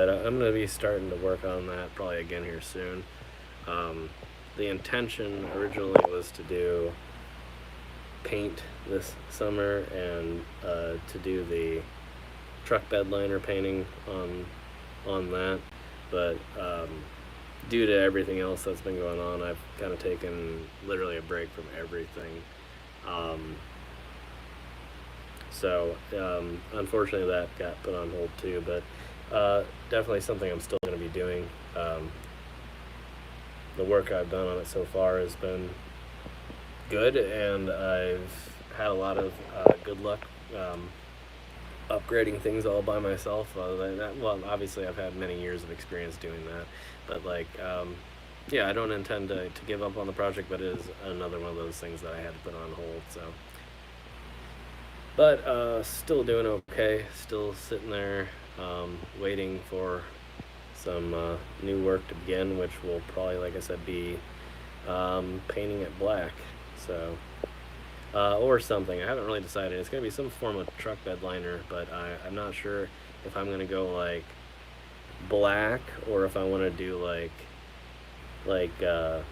I'm going to be starting to work on that probably again here soon. The intention originally was to do paint this summer and to do the truck bed liner painting on that, but due to everything else that's been going on, I've kind of taken literally a break from everything. So unfortunately that got put on hold too, but definitely something I'm still going to be doing. The work I've done on it so far has been good, and I've had a lot of good luck upgrading things all by myself. Well, obviously I've had many years of experience doing that, but like yeah, I don't intend to give up on the project, but it is another one of those things that I had to put on hold. So, but still doing okay, still sitting there waiting for some new work to begin, which will probably, like I said, be painting it black. So or something. I haven't really decided. It's going to be some form of truck bed liner, but I'm not sure if I'm going to go like black or if I want to do like an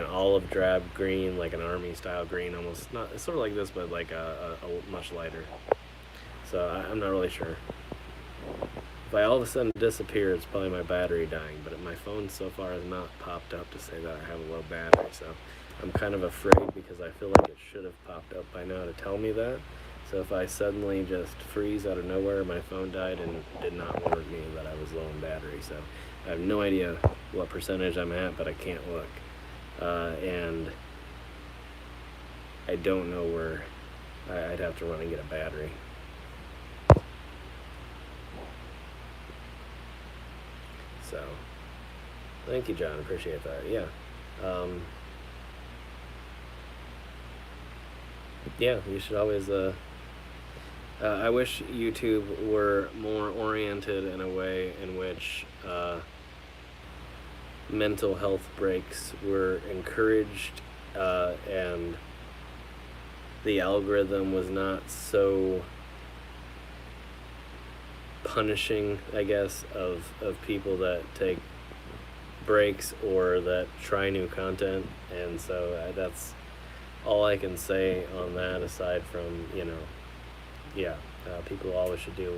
olive drab green, like an army style green, almost. Not, it's sort of like this, but like a much lighter. So I'm not really sure. If I all of a sudden disappear, it's probably my battery dying, but my phone so far has not popped up to say that I have a low battery, so I'm kind of afraid because I feel like it should have popped up by now to tell me that. So if I suddenly just freeze out of nowhere, my phone died and did not warn me that I was low on battery. So I have no idea what percentage I'm at, but I can't look. And I don't know where I'd have to run and get a battery. So, thank you, John. Appreciate that. Yeah. Um, yeah, you should always. I wish YouTube were more oriented in a way in which mental health breaks were encouraged, and the algorithm was not so punishing, I guess, of people that take breaks or that try new content. And so that's all I can say on that, aside from, yeah, people always should do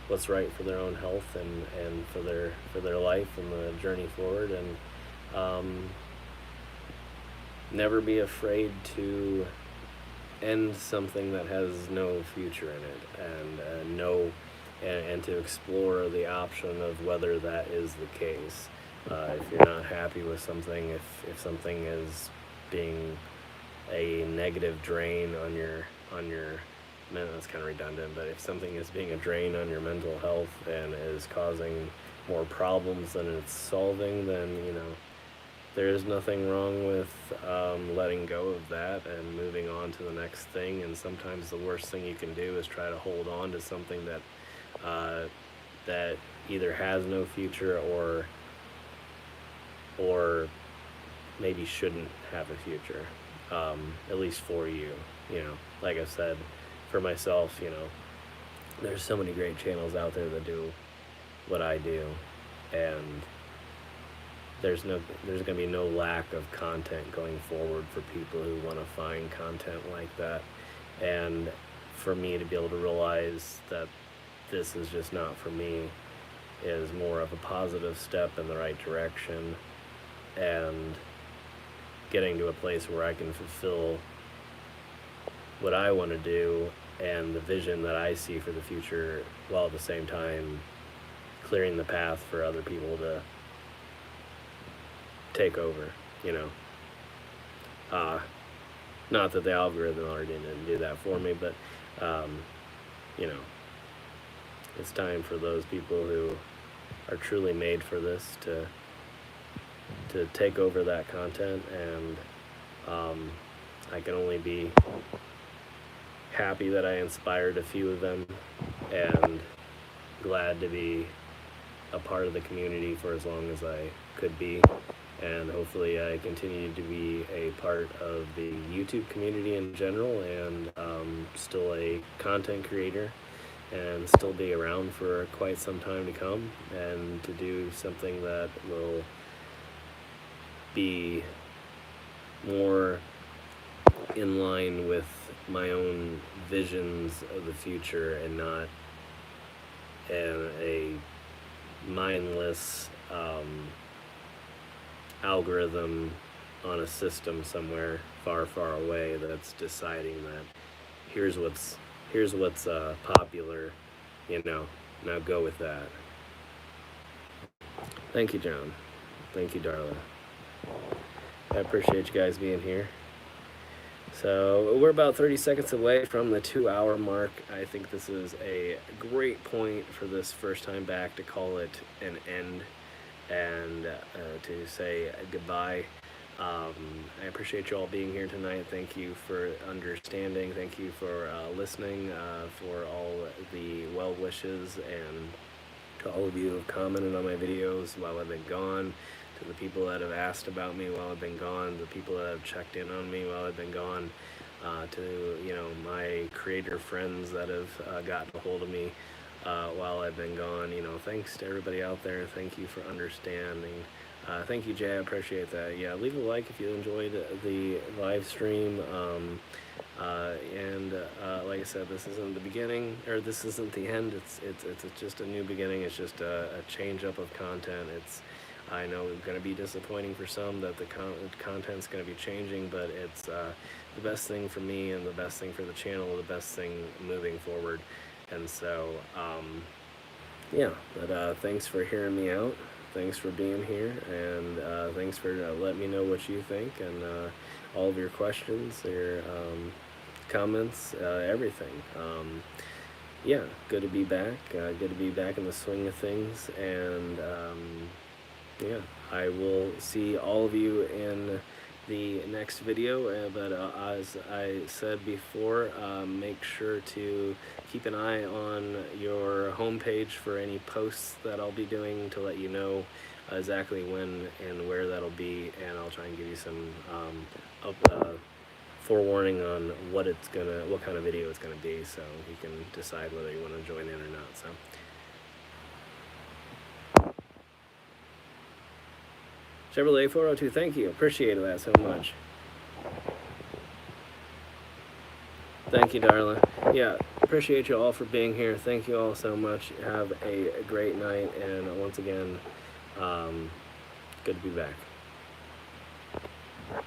what's right for their own health and for their life and the journey forward, and never be afraid to end something that has no future in it, and to explore the option of whether that is the case. If you're not happy with something, if something is being a negative drain on your man, that's kind of redundant, but if something is being a drain on your mental health and is causing more problems than it's solving, then there is nothing wrong with letting go of that and moving on to the next thing. And sometimes the worst thing you can do is try to hold on to something that either has no future or maybe shouldn't have a future, at least for you. Like I said, for myself, there's so many great channels out there that do what I do, and there's going to be no lack of content going forward for people who want to find content like that. And for me to be able to realize that this is just not for me is more of a positive step in the right direction, and getting to a place where I can fulfill what I want to do and the vision that I see for the future, while at the same time clearing the path for other people to take over. Not that the algorithm already didn't do that for me, but it's time for those people who are truly made for this to take over that content. And I can only be happy that I inspired a few of them, and glad to be a part of the community for as long as I could be. And hopefully I continue to be a part of the YouTube community in general, and still a content creator, and still be around for quite some time to come, and to do something that will be more in line with my own visions of the future, and not a mindless algorithm on a system somewhere far, far away that's deciding that here's what's popular, now go with that. Thank you, John. Thank you, Darla. I appreciate you guys being here. So we're about 30 seconds away from the 2-hour mark. I think this is a great point for this first time back to call it an end, and to say goodbye. I appreciate you all being here tonight. Thank you for understanding. Thank you for listening, for all the well wishes, and to all of you who have commented on my videos while I've been gone, to the people that have asked about me while I've been gone, the people that have checked in on me while I've been gone, to my creator friends that have gotten a hold of me while I've been gone. Thanks to everybody out there. Thank you for understanding. Thank you, Jay. I appreciate that. Yeah, leave a like if you enjoyed the live stream. And like I said, this isn't the beginning, or this isn't the end. It's just a new beginning. It's just a change up of content. I know it's going to be disappointing for some that the content's going to be changing, but it's the best thing for me and the best thing for the channel, the best thing moving forward. And so, yeah, but thanks for hearing me out. Thanks for being here, and thanks for letting me know what you think, and all of your questions, your comments, everything. yeah, good to be back. Good to be back in the swing of things. And yeah, I will see all of you in the next video. But as I said before, make sure to keep an eye on your homepage for any posts that I'll be doing to let you know exactly when and where that'll be. And I'll try and give you some forewarning on what kind of video it's gonna be, so you can decide whether you want to join in or not. So, Chevrolet 402, thank you, appreciate that so much. Thank you, darling. Yeah, appreciate you all for being here. Thank you all so much. Have a great night, and once again, good to be back.